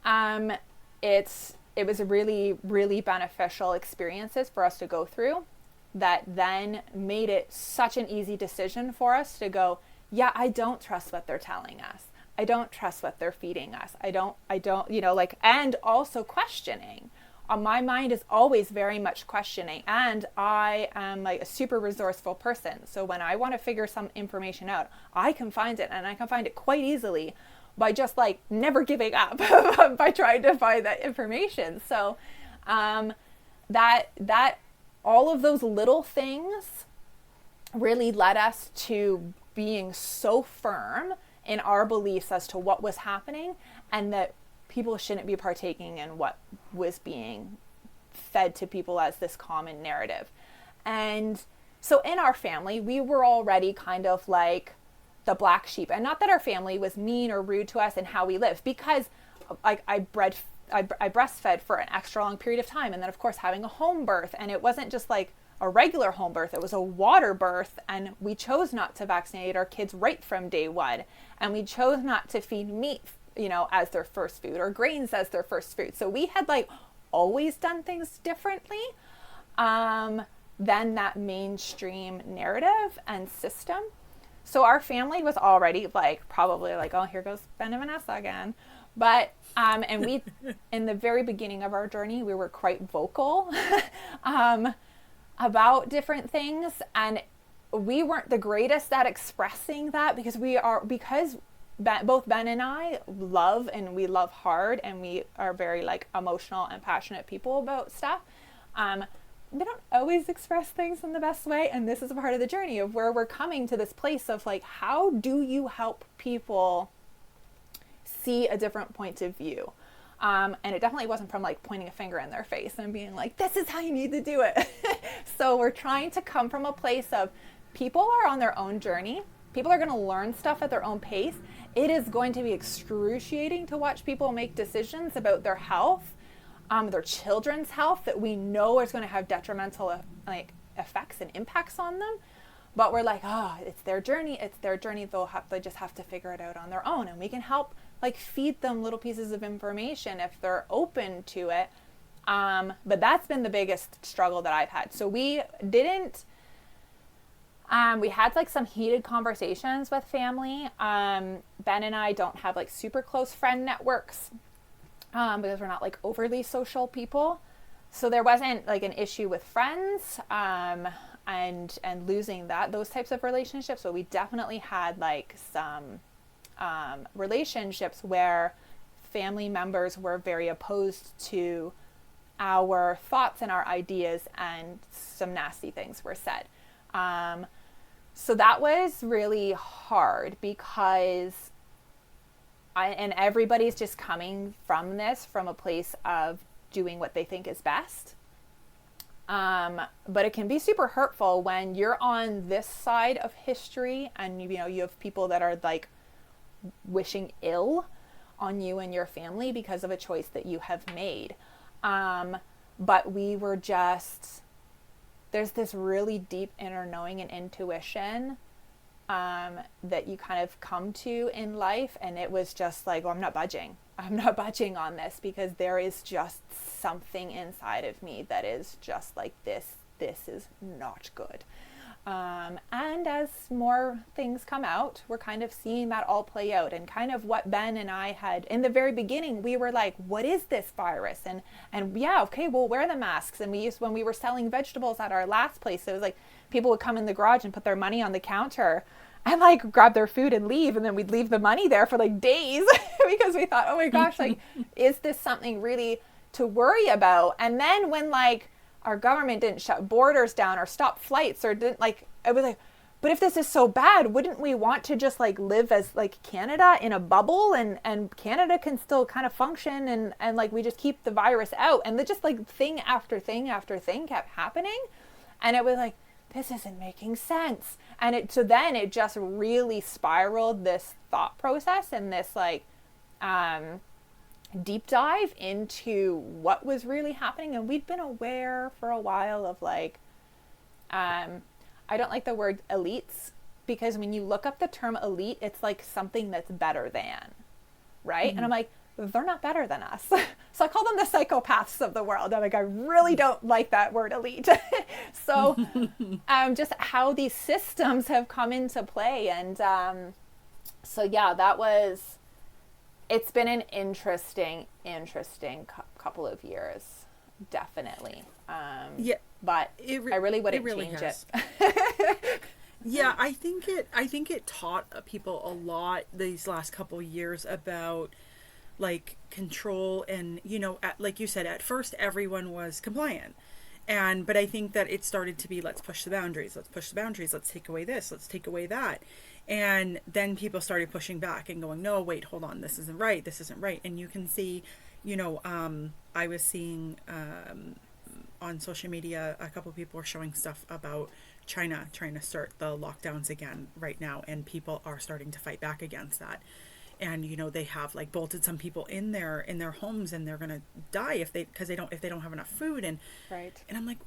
it was a really, really beneficial experiences for us to go through that then made it such an easy decision for us to go, yeah, I don't trust what they're telling us. I don't trust what they're feeding us. I don't, you know, like, and also questioning. My mind is always very much questioning, and I am like a super resourceful person. So when I want to figure some information out, I can find it, and I can find it quite easily by just like never giving up by trying to find that information. So that all of those little things really led us to being so firm in our beliefs as to what was happening, and that people shouldn't be partaking in what was being fed to people as this common narrative. And so in our family, we were already kind of like the black sheep. And not that our family was mean or rude to us in how we lived, because I breastfed for an extra long period of time. And then, of course, having a home birth. And it wasn't just like a regular home birth. It was a water birth. And we chose not to vaccinate our kids right from day one. And we chose not to feed meat, you know, as their first food, or grains as their first food. So we had like always done things differently than that mainstream narrative and system. So our family was already like probably like, oh, here goes Ben and Vanessa again. But and we in the very beginning of our journey, we were quite vocal about different things, and we weren't the greatest at expressing that, because both Ben and I love, and we love hard, and we are very like emotional and passionate people about stuff. We don't always express things in the best way, and this is a part of the journey of where we're coming to this place of like, how do you help people see a different point of view? And it definitely wasn't from like pointing a finger in their face and being like, this is how you need to do it. So we're trying to come from a place of people are on their own journey. People are going to learn stuff at their own pace. It is going to be excruciating to watch people make decisions about their health, their children's health, that we know is going to have detrimental like effects and impacts on them. But we're like, oh, it's their journey. They just have to figure it out on their own. And we can help like feed them little pieces of information if they're open to it. But that's been the biggest struggle that I've had. So we had like some heated conversations with family. Ben and I don't have like super close friend networks because we're not like overly social people. So there wasn't like an issue with friends and losing those types of relationships. So we definitely had like some relationships where family members were very opposed to our thoughts and our ideas, and some nasty things were said. So that was really hard, because and everybody's just coming from this from a place of doing what they think is best. But it can be super hurtful when you're on this side of history, and you know you have people that are like wishing ill on you and your family because of a choice that you have made. But we were just, there's this really deep inner knowing and intuition that you kind of come to in life. And it was just like, oh, I'm not budging on this, because there is just something inside of me that is just like, this is not good. And as more things come out, we're kind of seeing that all play out, and kind of what Ben and I had in the very beginning, we were like, what is this virus? And yeah, okay, we'll wear the masks. And when we were selling vegetables at our last place, it was like people would come in the garage and put their money on the counter and like grab their food and leave. And then we'd leave the money there for like days because we thought, oh my gosh, like, is this something really to worry about? And then when like our government didn't shut borders down or stop flights or didn't like, I was like, but if this is so bad, wouldn't we want to just like live as like Canada in a bubble and Canada can still kind of function and like we just keep the virus out, and just like thing after thing after thing kept happening. And it was like, this isn't making sense. And so then it just really spiraled this thought process and this like, deep dive into what was really happening. And we'd been aware for a while of like, I don't like the word elites, because when you look up the term elite, it's like something that's better than, right? Mm-hmm. And I'm like, they're not better than us. So I call them the psychopaths of the world. I'm like, I really don't like that word elite. So just how these systems have come into play. And so yeah, it's been an interesting couple of years, definitely. Yeah, but I really wouldn't change it. Yeah, I think it taught people a lot these last couple years about like control. And like you said, at first everyone was compliant, but I think that it started to be, let's push the boundaries, let's take away this, let's take away that. And then people started pushing back and going, no, wait, hold on, this isn't right. And you can see, I was seeing on social media, a couple of people are showing stuff about China trying to start the lockdowns again right now, and people are starting to fight back against that. And they have like bolted some people in their homes, and they're gonna die if they don't have enough food. And right. And I'm like,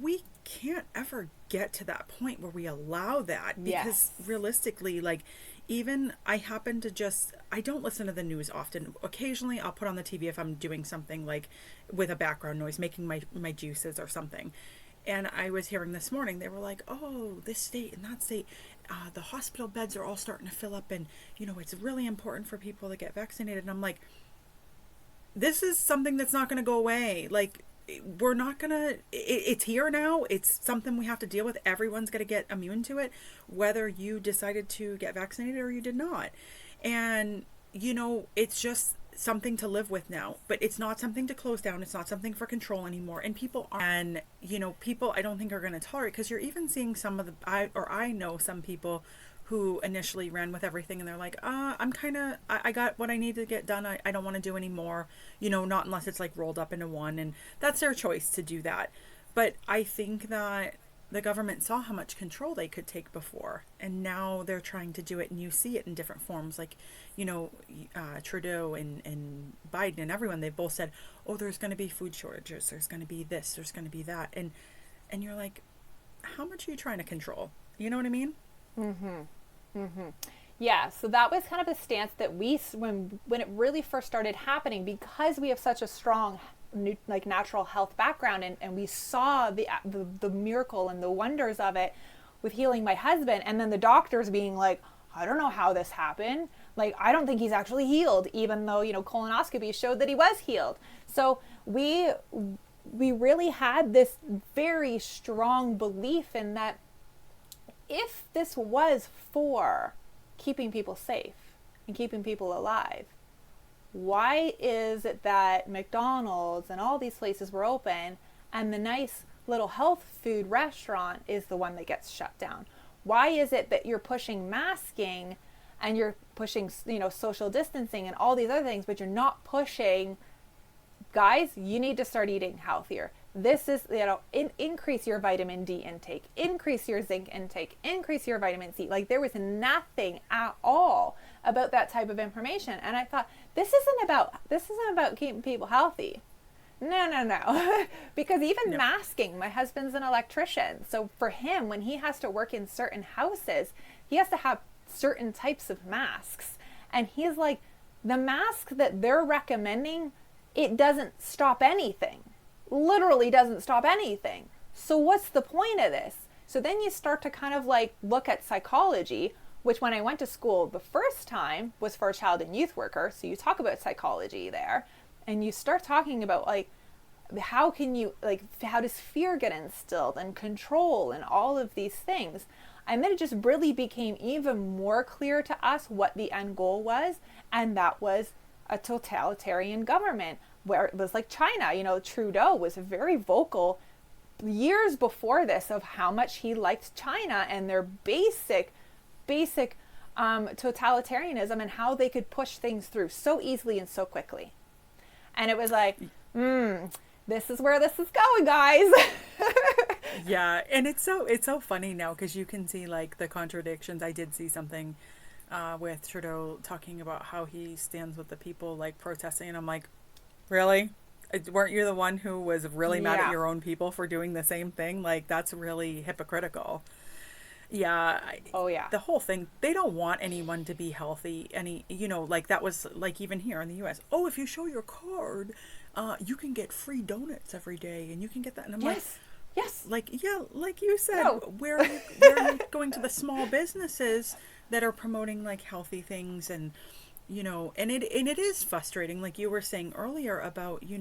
we can't ever get to that point where we allow that, because realistically, like, even I don't listen to the news often. Occasionally I'll put on the TV if I'm doing something like with a background noise, making my juices or something. And I was hearing this morning, they were like, oh, this state and that state, the hospital beds are all starting to fill up, and it's really important for people to get vaccinated. And I'm like, this is something that's not going to go away. Like, we're not gonna, it's here now. It's something we have to deal with. Everyone's gonna get immune to it, whether you decided to get vaccinated or you did not. And it's just something to live with now, but it's not something to close down. It's not something for control anymore. And people I don't think are going to tolerate, because you're even seeing some of I know some people who initially ran with everything, and they're like, I got what I need to get done. I don't want to do any more, not unless it's like rolled up into one, and that's their choice to do that. But I think that the government saw how much control they could take before, and now they're trying to do it, and you see it in different forms. Like, Trudeau and Biden and everyone, they've both said, oh, there's going to be food shortages, there's going to be this, there's going to be that. And you're like, how much are you trying to control? You know what I mean? Mm-hmm. Mm-hmm. Yeah, so that was kind of the stance that when it really first started happening, because we have such a strong like natural health background, and we saw the miracle and the wonders of it with healing my husband, and then the doctors being like, I don't know how this happened. Like, I don't think he's actually healed, even though, colonoscopy showed that he was healed. So we really had this very strong belief in that if this was for keeping people safe and keeping people alive, why is it that McDonald's and all these places were open and the nice little health food restaurant is the one that gets shut down? Why is it that you're pushing masking and you're pushing, social distancing and all these other things, but you're not pushing, guys, you need to start eating healthier. This is, increase your vitamin D intake, increase your zinc intake, increase your vitamin C. Like, there was nothing at all about that type of information. And I thought, this isn't about keeping people healthy. No. Because even masking, my husband's an electrician. So for him, when he has to work in certain houses, he has to have certain types of masks. And he's like, the mask that they're recommending, it doesn't stop anything. Literally doesn't stop anything. So what's the point of this? So then you start to kind of like look at psychology, which when I went to school the first time was for a child and youth worker. So you talk about psychology there, and you start talking about like, how does fear get instilled and control and all of these things? And then it just really became even more clear to us what the end goal was. And that was a totalitarian government, where it was like China. Trudeau was very vocal years before this of how much he liked China and their basic totalitarianism and how they could push things through so easily and so quickly. And it was like, this is where this is going, guys. Yeah, and it's so funny now because you can see like the contradictions. I did see something with Trudeau talking about how he stands with the people like protesting, and I'm like, really? Weren't you the one who was really mad at your own people for doing the same thing? Like, that's really hypocritical. Yeah. The whole thing, they don't want anyone to be healthy. Like that was like even here in the US. Oh, if you show your card, you can get free donuts every day and you can get that. And I'm like, yes. Like, yeah, like you said, where are you going to the small businesses that are promoting like healthy things and, and it is frustrating. Like you were saying earlier about, you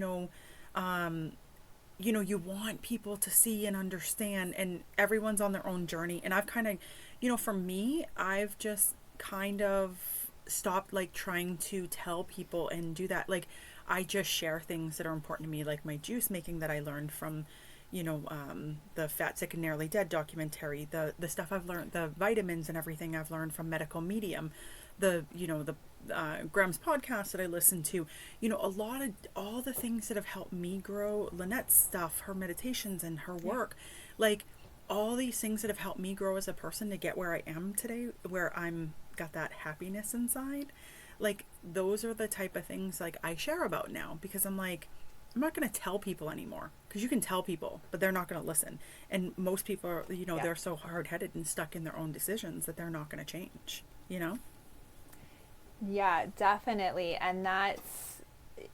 want people to see and understand, and everyone's on their own journey. And I've kind of, for me, I've just kind of stopped like trying to tell people and do that. Like I just share things that are important to me, like my juice making that I learned from, the Fat, Sick, and Nearly Dead documentary, the stuff I've learned, the vitamins and everything I've learned from Medical Medium, the Graham's podcast that I listen to, a lot of all the things that have helped me grow, Lynette's stuff, her meditations and her work, like all these things that have helped me grow as a person to get where I am today, where I'm got that happiness inside. Like those are the type of things like I share about now, because I'm like, I'm not going to tell people anymore, because you can tell people, but they're not going to listen. And most people are, they're so hard-headed and stuck in their own decisions that they're not going to change, Yeah, definitely. And that's,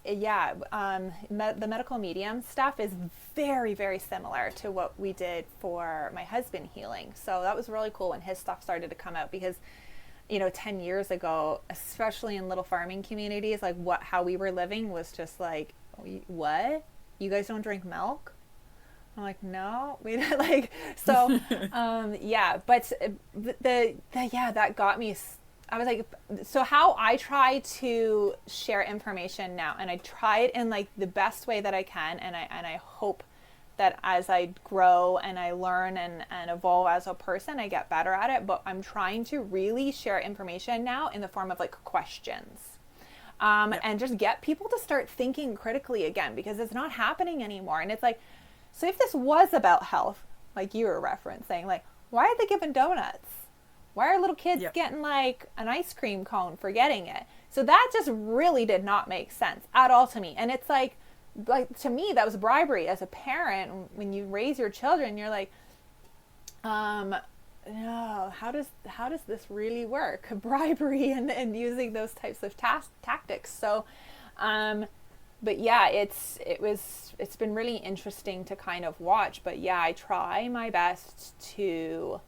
the medical medium stuff is very, very similar to what we did for my husband healing. So that was really cool when his stuff started to come out, because 10 years ago, especially in little farming communities, like how we were living was just like, what? You guys don't drink milk? I'm like, no, we don't like, so, but that got me. I was like, so how I try to share information now, and I try it in like the best way that I can. And I hope that as I grow and I learn and evolve as a person, I get better at it. But I'm trying to really share information now in the form of like questions. And just get people to start thinking critically again, because it's not happening anymore. And it's like, so if this was about health, like you were referencing, like, why are they giving donuts? Why are little kids getting like an ice cream cone for getting it? So that just really did not make sense at all to me. And it's like to me, that was bribery. As a parent, when you raise your children, you're like, no, how does this really work? Bribery and using those types of tactics. So, but yeah, it's been really interesting to kind of watch. But yeah, I try my best to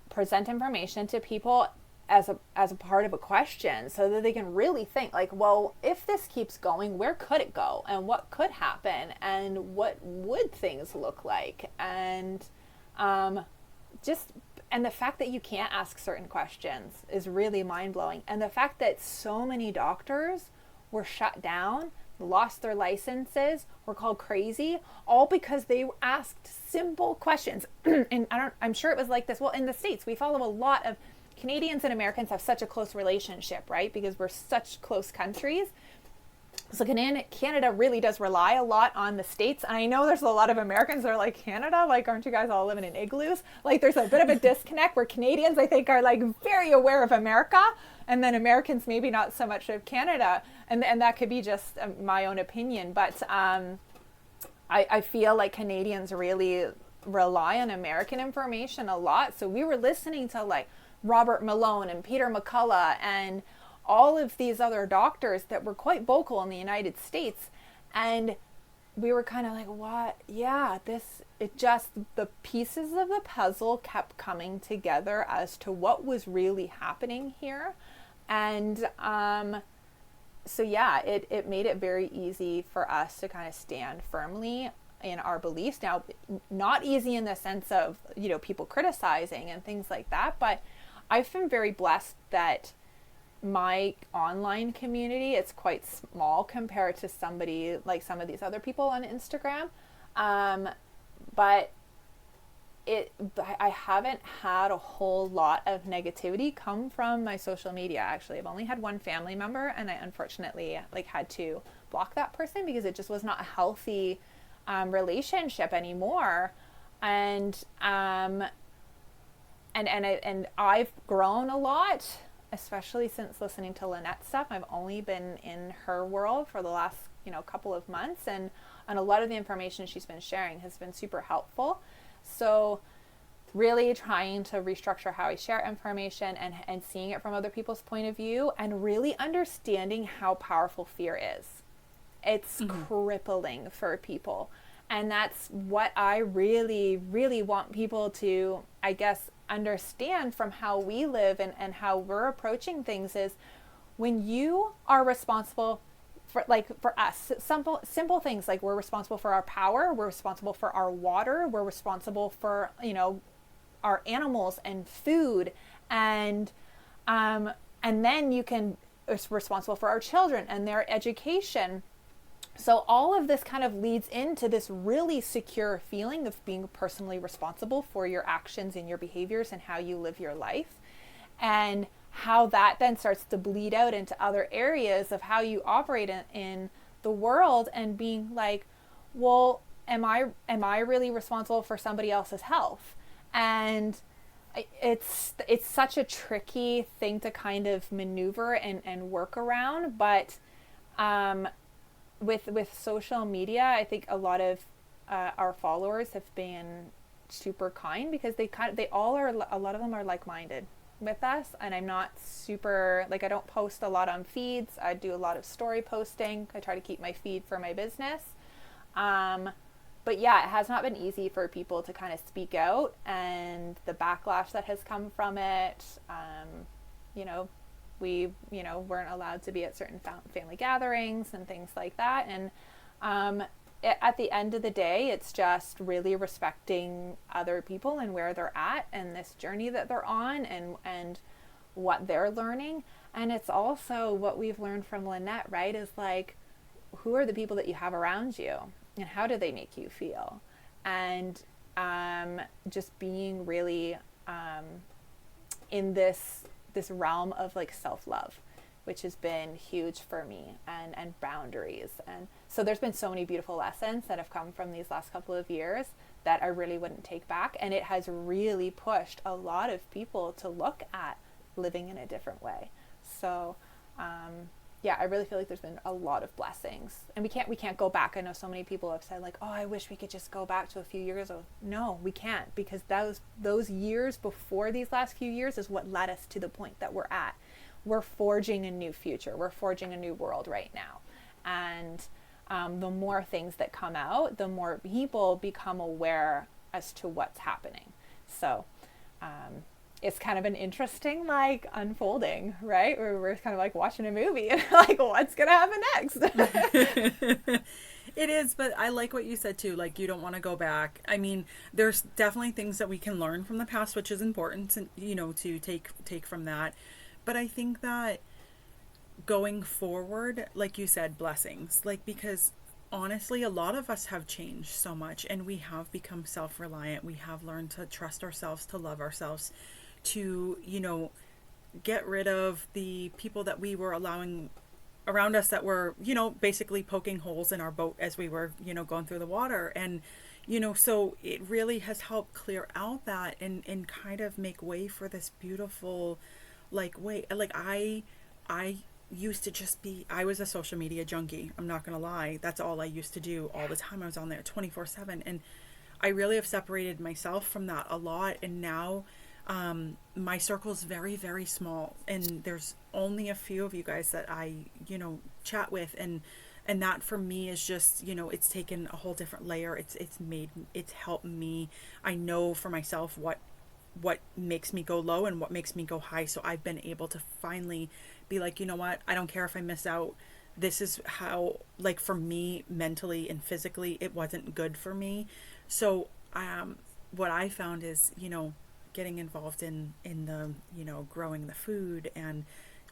present information to people as a part of a question, so that they can really think like, well, if this keeps going, where could it go, and what could happen, and what would things look like, and and the fact that you can't ask certain questions is really mind-blowing. And the fact that so many doctors were shut down, lost their licenses, were called crazy, all because they asked simple questions. And I'm sure it was like this. Well, in the States, we follow a lot of Canadians and Americans have such a close relationship, right? Because we're such close countries. So Canada really does rely a lot on the States. And I know there's a lot of Americans that are like, Canada? Like, aren't you guys all living in igloos? Like, there's a bit of a disconnect where Canadians, I think, are like very aware of America. And then Americans maybe not so much of Canada. And that could be just my own opinion. But I feel like Canadians really rely on American information a lot. So we were listening to like Robert Malone and Peter McCullough and all of these other doctors that were quite vocal in the United States. And we were kind of like, what? Yeah, the pieces of the puzzle kept coming together as to what was really happening here. And so yeah, it made it very easy for us to kind of stand firmly in our beliefs. Now, not easy in the sense of, people criticizing and things like that, but I've been very blessed that my online community, it's quite small compared to somebody like some of these other people on Instagram. But I haven't had a whole lot of negativity come from my social media. Actually, I've only had one family member, and I unfortunately like had to block that person because it just was not a healthy relationship anymore. And I've grown a lot, especially since listening to Lynette stuff. I've only been in her world for the last couple of months, and a lot of the information she's been sharing has been super helpful. So really trying to restructure how I share information and seeing it from other people's point of view, and really understanding how powerful fear is. It's crippling for people. And that's what I really, really want people to, I guess, understand from how we live and how we're approaching things is when you are responsible for us, simple things like we're responsible for our power, we're responsible for our water, we're responsible for, our animals and food, and then you can, it's responsible for our children and their education. So all of this kind of leads into this really secure feeling of being personally responsible for your actions and your behaviors and how you live your life, and how that then starts to bleed out into other areas of how you operate in the world, and being like, well, am I really responsible for somebody else's health? And it's such a tricky thing to kind of maneuver and work around. But with social media, I think a lot of our followers have been super kind, because a lot of them are like-minded with us, and I'm not super, I don't post a lot on feeds. I do a lot of story posting. I try to keep my feed for my business. But yeah, it has not been easy for people to kind of speak out, and the backlash that has come from it. We weren't allowed to be at certain family gatherings and things like that. And at the end of the day, it's just really respecting other people and where they're at and this journey that they're on, and what they're learning. And it's also what we've learned from Lynette, right? Is like, who are the people that you have around you, and how do they make you feel? And just being really in this realm of like self-love, which has been huge for me, and boundaries. And so there's been so many beautiful lessons that have come from these last couple of years that I really wouldn't take back. And it has really pushed a lot of people to look at living in a different way. So yeah, I really feel like there's been a lot of blessings, and we can't go back. I know so many people have said like, oh, I wish we could just go back to a few years ago. No, we can't, because those years before these last few years is what led us to the point that we're at. We're forging a new future. We're forging a new world right now. And the more things that come out, the more people become aware as to what's happening. So it's kind of an interesting unfolding, right? We're kind of like watching a movie and like, what's going to happen next? It is, but I like what you said too. Like, you don't want to go back. I mean, there's definitely things that we can learn from the past, which is important to take from that. But I think that going forward, like you said, blessings, because honestly, a lot of us have changed so much, and we have become self-reliant. We have learned to trust ourselves, to love ourselves, to, get rid of the people that we were allowing around us that were, basically poking holes in our boat as we were, going through the water. And, so it really has helped clear out that and kind of make way for this beautiful, way. I used to just be, I was a social media junkie. I'm not going to lie. That's all I used to do all the time. I was on there 24/7. And I really have separated myself from that a lot. And now my circle is very, very small. And there's only a few of you guys that I, chat with. And that for me is just, it's taken a whole different layer. It's helped me. I know for myself what makes me go low and what makes me go high. So I've been able to finally be like, you know what? I don't care if I miss out. This is how, for me, mentally and physically, it wasn't good for me. So what I found is, getting involved in the, growing the food and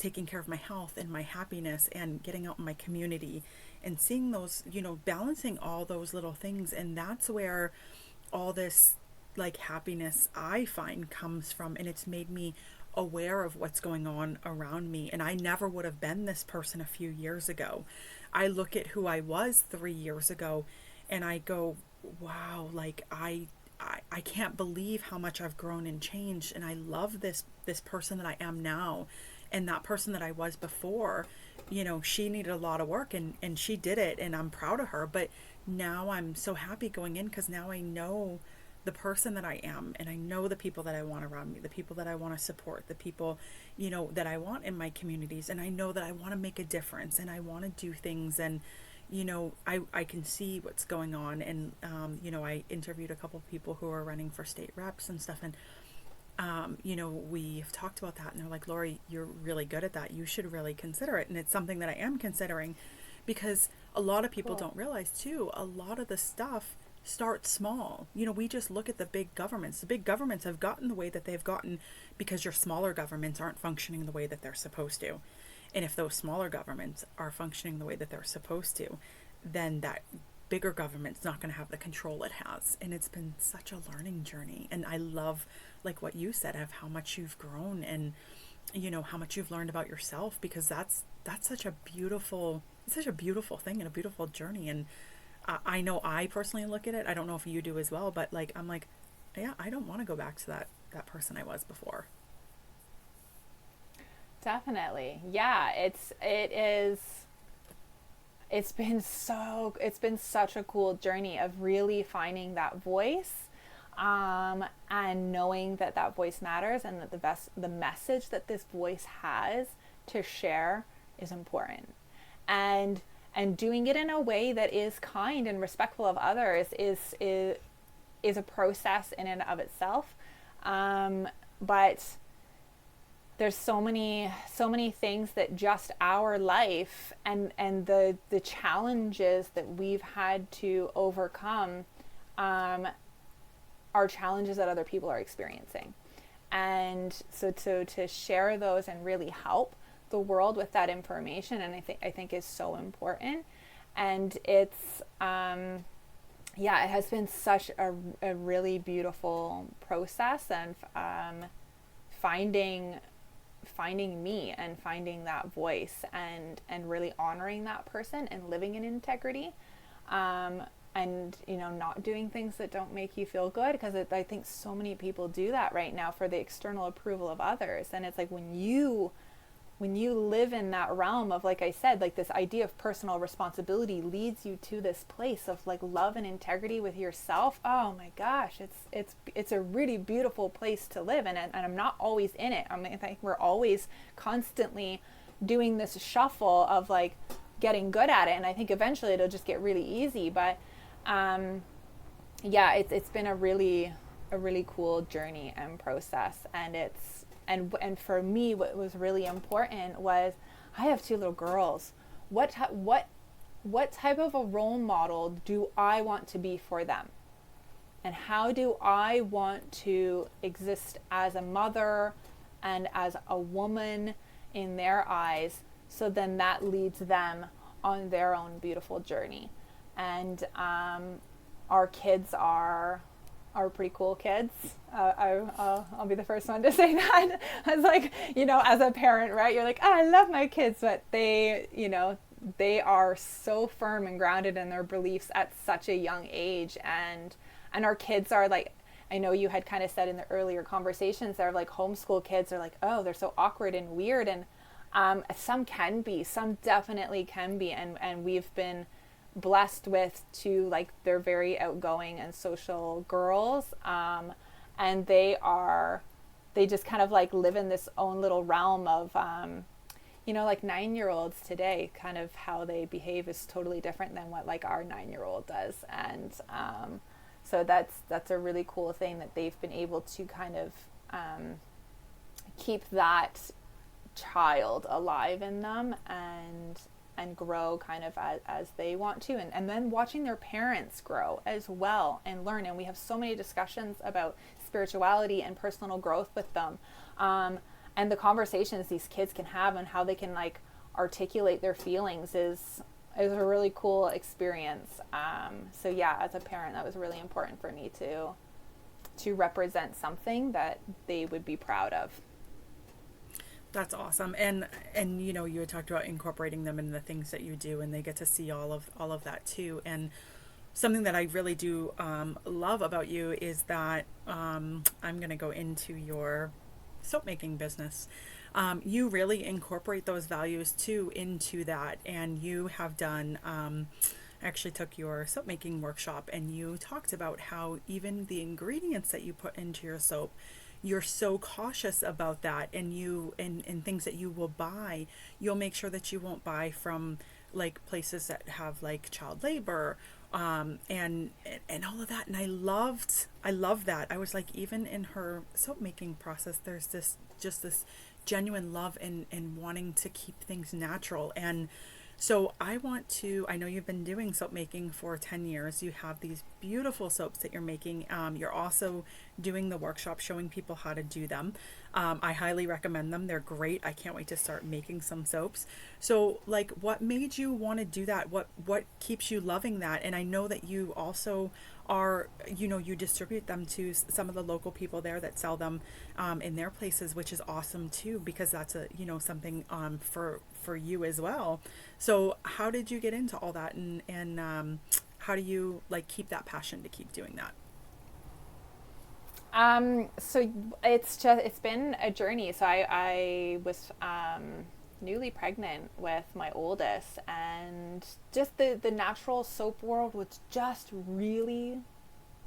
taking care of my health and my happiness and getting out in my community and seeing those, balancing all those little things. And that's where all this like happiness I find comes from. And it's made me aware of what's going on around me. And I never would have been this person a few years ago. I look at who I was 3 years ago and I go, wow, like I can't believe how much I've grown and changed. And I love this person that I am now. And that person that I was before, she needed a lot of work and she did it, and I'm proud of her. But now I'm so happy going in because now I know the person that I am, and I know the people that I want around me, the people that I want to support, the people, that I want in my communities. And I know that I want to make a difference and I want to do things. And, I can see what's going on. And, I interviewed a couple of people who are running for state reps and stuff. And, we've talked about that, and they're like, Laurie, you're really good at that. You should really consider it. And it's something that I am considering, because a lot of people don't realize too, a lot of the stuff starts small. We just look at the big governments. The big governments have gotten the way that they've gotten because your smaller governments aren't functioning the way that they're supposed to. And if those smaller governments are functioning the way that they're supposed to, then that bigger government's not going to have the control it has. And it's been such a learning journey. And I love, like what you said, of how much you've grown and, how much you've learned about yourself, because that's such a beautiful thing and a beautiful journey. And I know I personally look at it, I don't know if you do as well, but like, I'm like, yeah, I don't want to go back to that person I was before. Definitely. Yeah, it's been such a cool journey of really finding that voice, and knowing that voice matters, and that the message that this voice has to share is important, and doing it in a way that is kind and respectful of others is a process in and of itself. But there's so many things that just our life and the challenges that we've had to overcome are challenges that other people are experiencing. And so to share those and really help the world with that information, and I think is so important. And it's it has been such a really beautiful process, and finding me and finding that voice and really honoring that person and living in integrity, and not doing things that don't make you feel good, because I think so many people do that right now for the external approval of others. And it's like, when you live in that realm of, like I said, like this idea of personal responsibility leads you to this place of like love and integrity with yourself. Oh my gosh, it's a really beautiful place to live. And I'm not always in it. I mean, I think we're always constantly doing this shuffle of like getting good at it. And I think eventually it'll just get really easy. But it's been a really cool journey and process. And and for me, what was really important was, I have 2 little girls. What type of a role model do I want to be for them? And how do I want to exist as a mother and as a woman in their eyes? So then that leads them on their own beautiful journey. And our kids are pretty cool kids. I'll be the first one to say that. I was like, as a parent, right? You're like, I love my kids, but they are so firm and grounded in their beliefs at such a young age. And our kids are like, I know you had kind of said in the earlier conversations, they're like, homeschool kids are like, oh, they're so awkward and weird. And some definitely can be. And we've been blessed with 2, like, they're very outgoing and social girls, and they just kind of like live in this own little realm of like 9-year-olds today, kind of how they behave is totally different than what like our 9-year-old does. And so that's a really cool thing, that they've been able to kind of keep that child alive in them and grow kind of as they want to, and then watching their parents grow as well and learn. And we have so many discussions about spirituality and personal growth with them, and the conversations these kids can have and how they can like articulate their feelings is a really cool experience. So yeah, as a parent, that was really important for me to represent something that they would be proud of. That's awesome. And you know, you had talked about incorporating them in the things that you do, and they get to see all of that too. And something that I really do love about you is that I'm going to go into your soap making business. You really incorporate those values too into that, and you have done I actually took your soap making workshop, and you talked about how even the ingredients that you put into your soap, you're so cautious about that, and you and things that you will buy, you'll make sure that you won't buy from like places that have like child labor and all of that. And I love that. I was like, even in her soap making process, there's this genuine love and wanting to keep things natural. And so I know you've been doing soap making for 10 years. You have these beautiful soaps that you're making. You're also doing the workshop showing people how to do them. I highly recommend them. They're great. I can't wait to start making some soaps. So like, what made you want to do that? What keeps you loving that? And I know that you also are, you know, you distribute them to some of the local people there that sell them in their places, which is awesome too, because that's a, you know, something for you as well. So how did you get into all that, and how do you like keep that passion to keep doing that? So it's been a journey. So I was newly pregnant with my oldest, and just the natural soap world was just really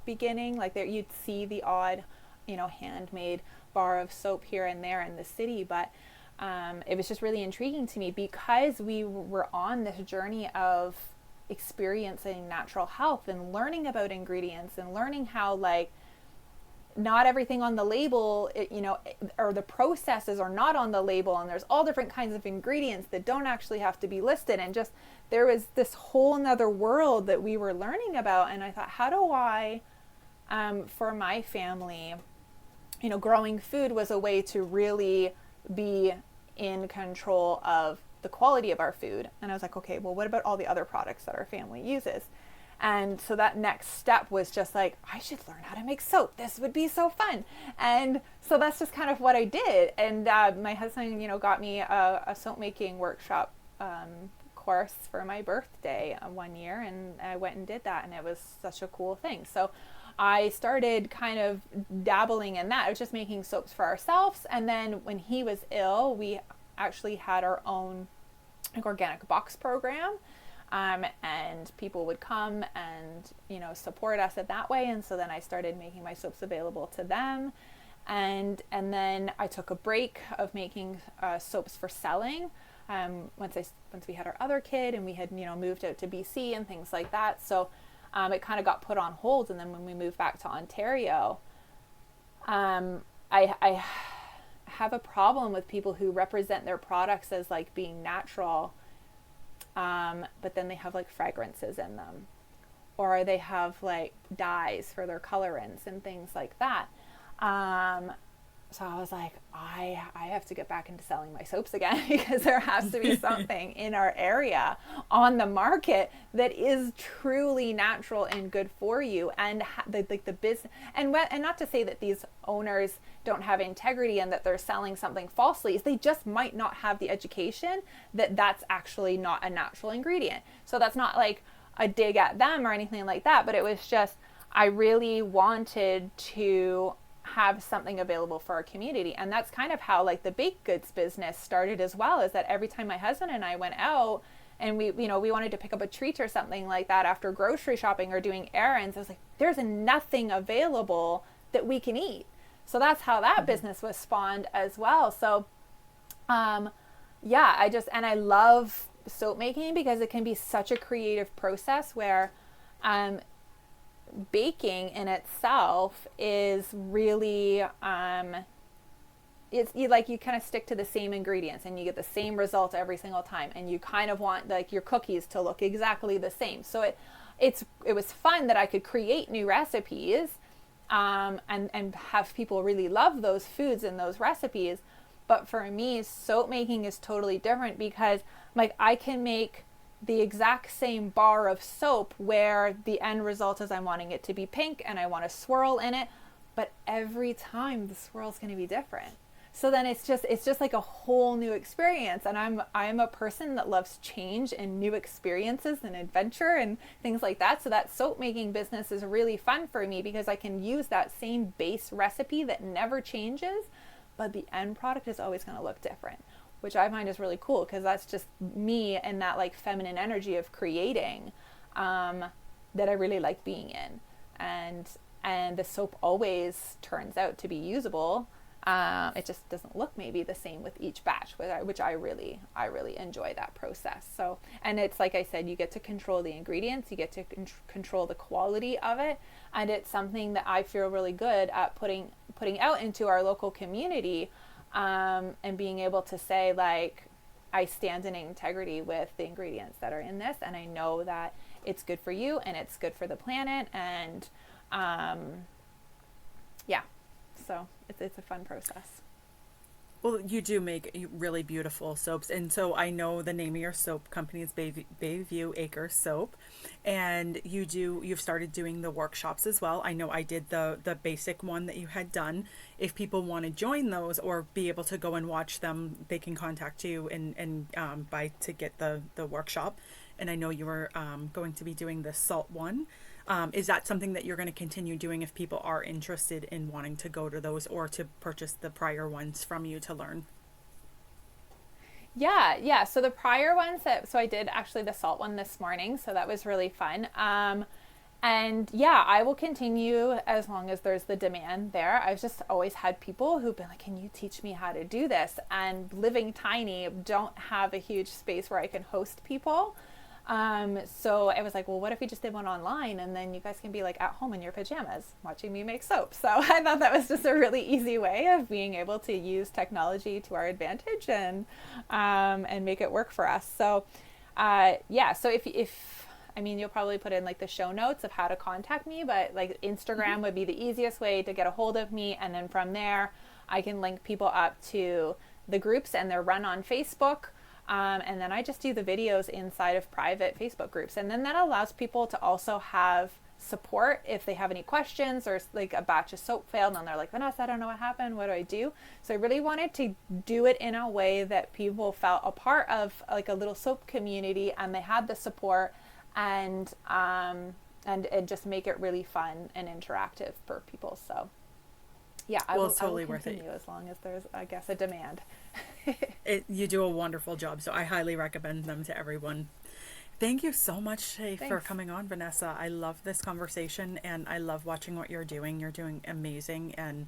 beginning. Like there, you'd see the odd, you know, handmade bar of soap here and there in the city, but it was just really intriguing to me because we were on this journey of experiencing natural health and learning about ingredients and learning how like not everything on the label, or the processes are not on the label, and there's all different kinds of ingredients that don't actually have to be listed, and just there was this whole nother world that we were learning about. And I thought, how do I, for my family, you know, growing food was a way to really be in control of the quality of our food. And I was like, okay, well, what about all the other products that our family uses? And so that next step was just like, I should learn how to make soap. This would be so fun. And so that's just kind of what I did. And my husband, you know, got me a soap making workshop course for my birthday one year. And I went and did that. And it was such a cool thing. So I started kind of dabbling in that. I was just making soaps for ourselves. And then when he was ill, we actually had our own like organic box program. And people would come and, you know, support us in that way. And so then I started making my soaps available to them. And then I took a break of making soaps for selling once we had our other kid and we had, you know, moved out to BC and things like that. So it kind of got put on hold. And then when we moved back to Ontario, I have a problem with people who represent their products as like being natural, but then they have like fragrances in them, or they have like dyes for their colorants and things like that. So I was like, I have to get back into selling my soaps again because there has to be something in our area on the market that is truly natural and good for you. And the business, and not to say that these owners don't have integrity and that they're selling something falsely, is they just might not have the education that that's actually not a natural ingredient. So that's not like a dig at them or anything like that, but it was just, I really wanted to have something available for our community. And that's kind of how like the baked goods business started as well, is that every time my husband and I went out and we wanted to pick up a treat or something like that after grocery shopping or doing errands, I was like, there's nothing available that we can eat. So that's how that business was spawned as well. So yeah, I love soap making because it can be such a creative process where baking in itself is really you kind of stick to the same ingredients and you get the same results every single time, and you kind of want like your cookies to look exactly the same. So it was fun that I could create new recipes and have people really love those foods and those recipes, But for me, soap making is totally different because like I can make the exact same bar of soap where the end result is I'm wanting it to be pink and I want a swirl in it, but every time the swirl's going to be different. So then it's just like a whole new experience. And I'm a person that loves change and new experiences and adventure and things like that. So that soap making business is really fun for me because I can use that same base recipe that never changes, but the end product is always going to look different, which I find is really cool because that's just me and that like feminine energy of creating that I really like being in. And the soap always turns out to be usable. It just doesn't look maybe the same with each batch, which I really enjoy that process. So, and it's like I said, you get to control the ingredients, you get to control the quality of it, and it's something that I feel really good at putting out into our local community, and being able to say like, I stand in integrity with the ingredients that are in this, and I know that it's good for you and it's good for the planet, and yeah. So it's a fun process. Well, you do make really beautiful soaps. And so I know the name of your soap company is Bayview Acre Soap. And you've started doing the workshops as well. I know I did the basic one that you had done. If people want to join those or be able to go and watch them, they can contact you and buy to get the workshop. And I know you were going to be doing the salt one. Is that something that you're going to continue doing if people are interested in wanting to go to those or to purchase the prior ones from you to learn? Yeah. So the prior ones so I did actually the salt one this morning. So that was really fun. And yeah, I will continue as long as there's the demand there. I've just always had people who've been like, can you teach me how to do this? And living tiny, don't have a huge space where I can host people. So I was like, well, what if we just did one online and then you guys can be like at home in your pajamas watching me make soap. So I thought that was just a really easy way of being able to use technology to our advantage and make it work for us. So, yeah, so if I mean, you'll probably put in like the show notes of how to contact me, but like Instagram would be the easiest way to get a hold of me. And then from there, I can link people up to the groups and they're run on Facebook. And then I just do the videos inside of private Facebook groups. And then that allows people to also have support if they have any questions or like a batch of soap failed and they're like, Vanessa, I don't know what happened. What do I do? So I really wanted to do it in a way that people felt a part of like a little soap community and they had the support and just make it really fun and interactive for people. So yeah, I will totally worth it as long as there's, I guess, a demand. You do a wonderful job, so I highly recommend them to everyone. Thank you so much for coming on, Vanessa. I love this conversation and I love watching what you're doing. You're doing amazing and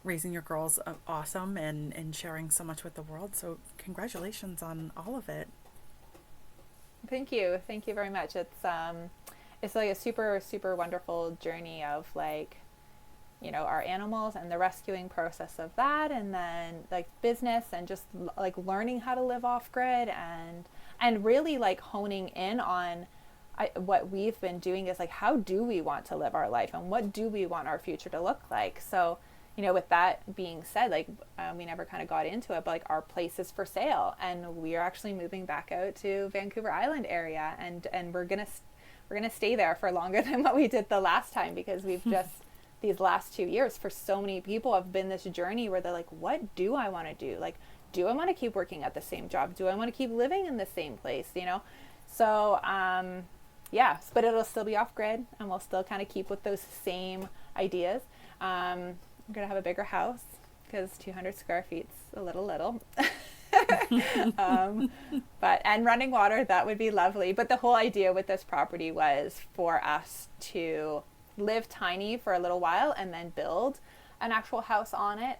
raising your girls awesome and sharing so much with the world. So congratulations on all of it. Thank you. Thank you very much. It's like a super, super wonderful journey of like, you know, our animals and the rescuing process of that, and then like business and just like learning how to live off grid and really like honing in on what we've been doing is like, how do we want to live our life and what do we want our future to look like? So, you know, with that being said, like we never kind of got into it, but like our place is for sale and we are actually moving back out to Vancouver Island area and we're gonna stay there for longer than what we did the last time because we've just these last 2 years for so many people have been this journey where they're like, what do I want to do? Like, do I want to keep working at the same job? Do I want to keep living in the same place? You know? So, yeah, but it'll still be off grid and we'll still kind of keep with those same ideas. I'm going to have a bigger house because 200 square feet's a little. And running water, that would be lovely. But the whole idea with this property was for us to live tiny for a little while and then build an actual house on it.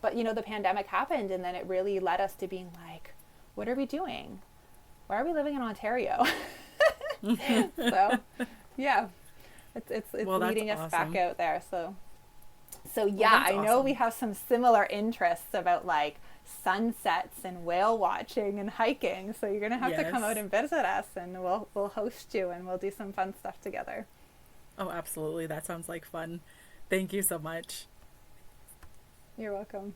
But you know, the pandemic happened and then it really led us to being like, what are we doing? Why are we living in Ontario? So yeah, it's leading us back out there. So yeah, I know we have some similar interests about like sunsets and whale watching and hiking. So you're gonna have to come out and visit us, and we'll host you and we'll do some fun stuff together. Oh, absolutely. That sounds like fun. Thank you so much. You're welcome.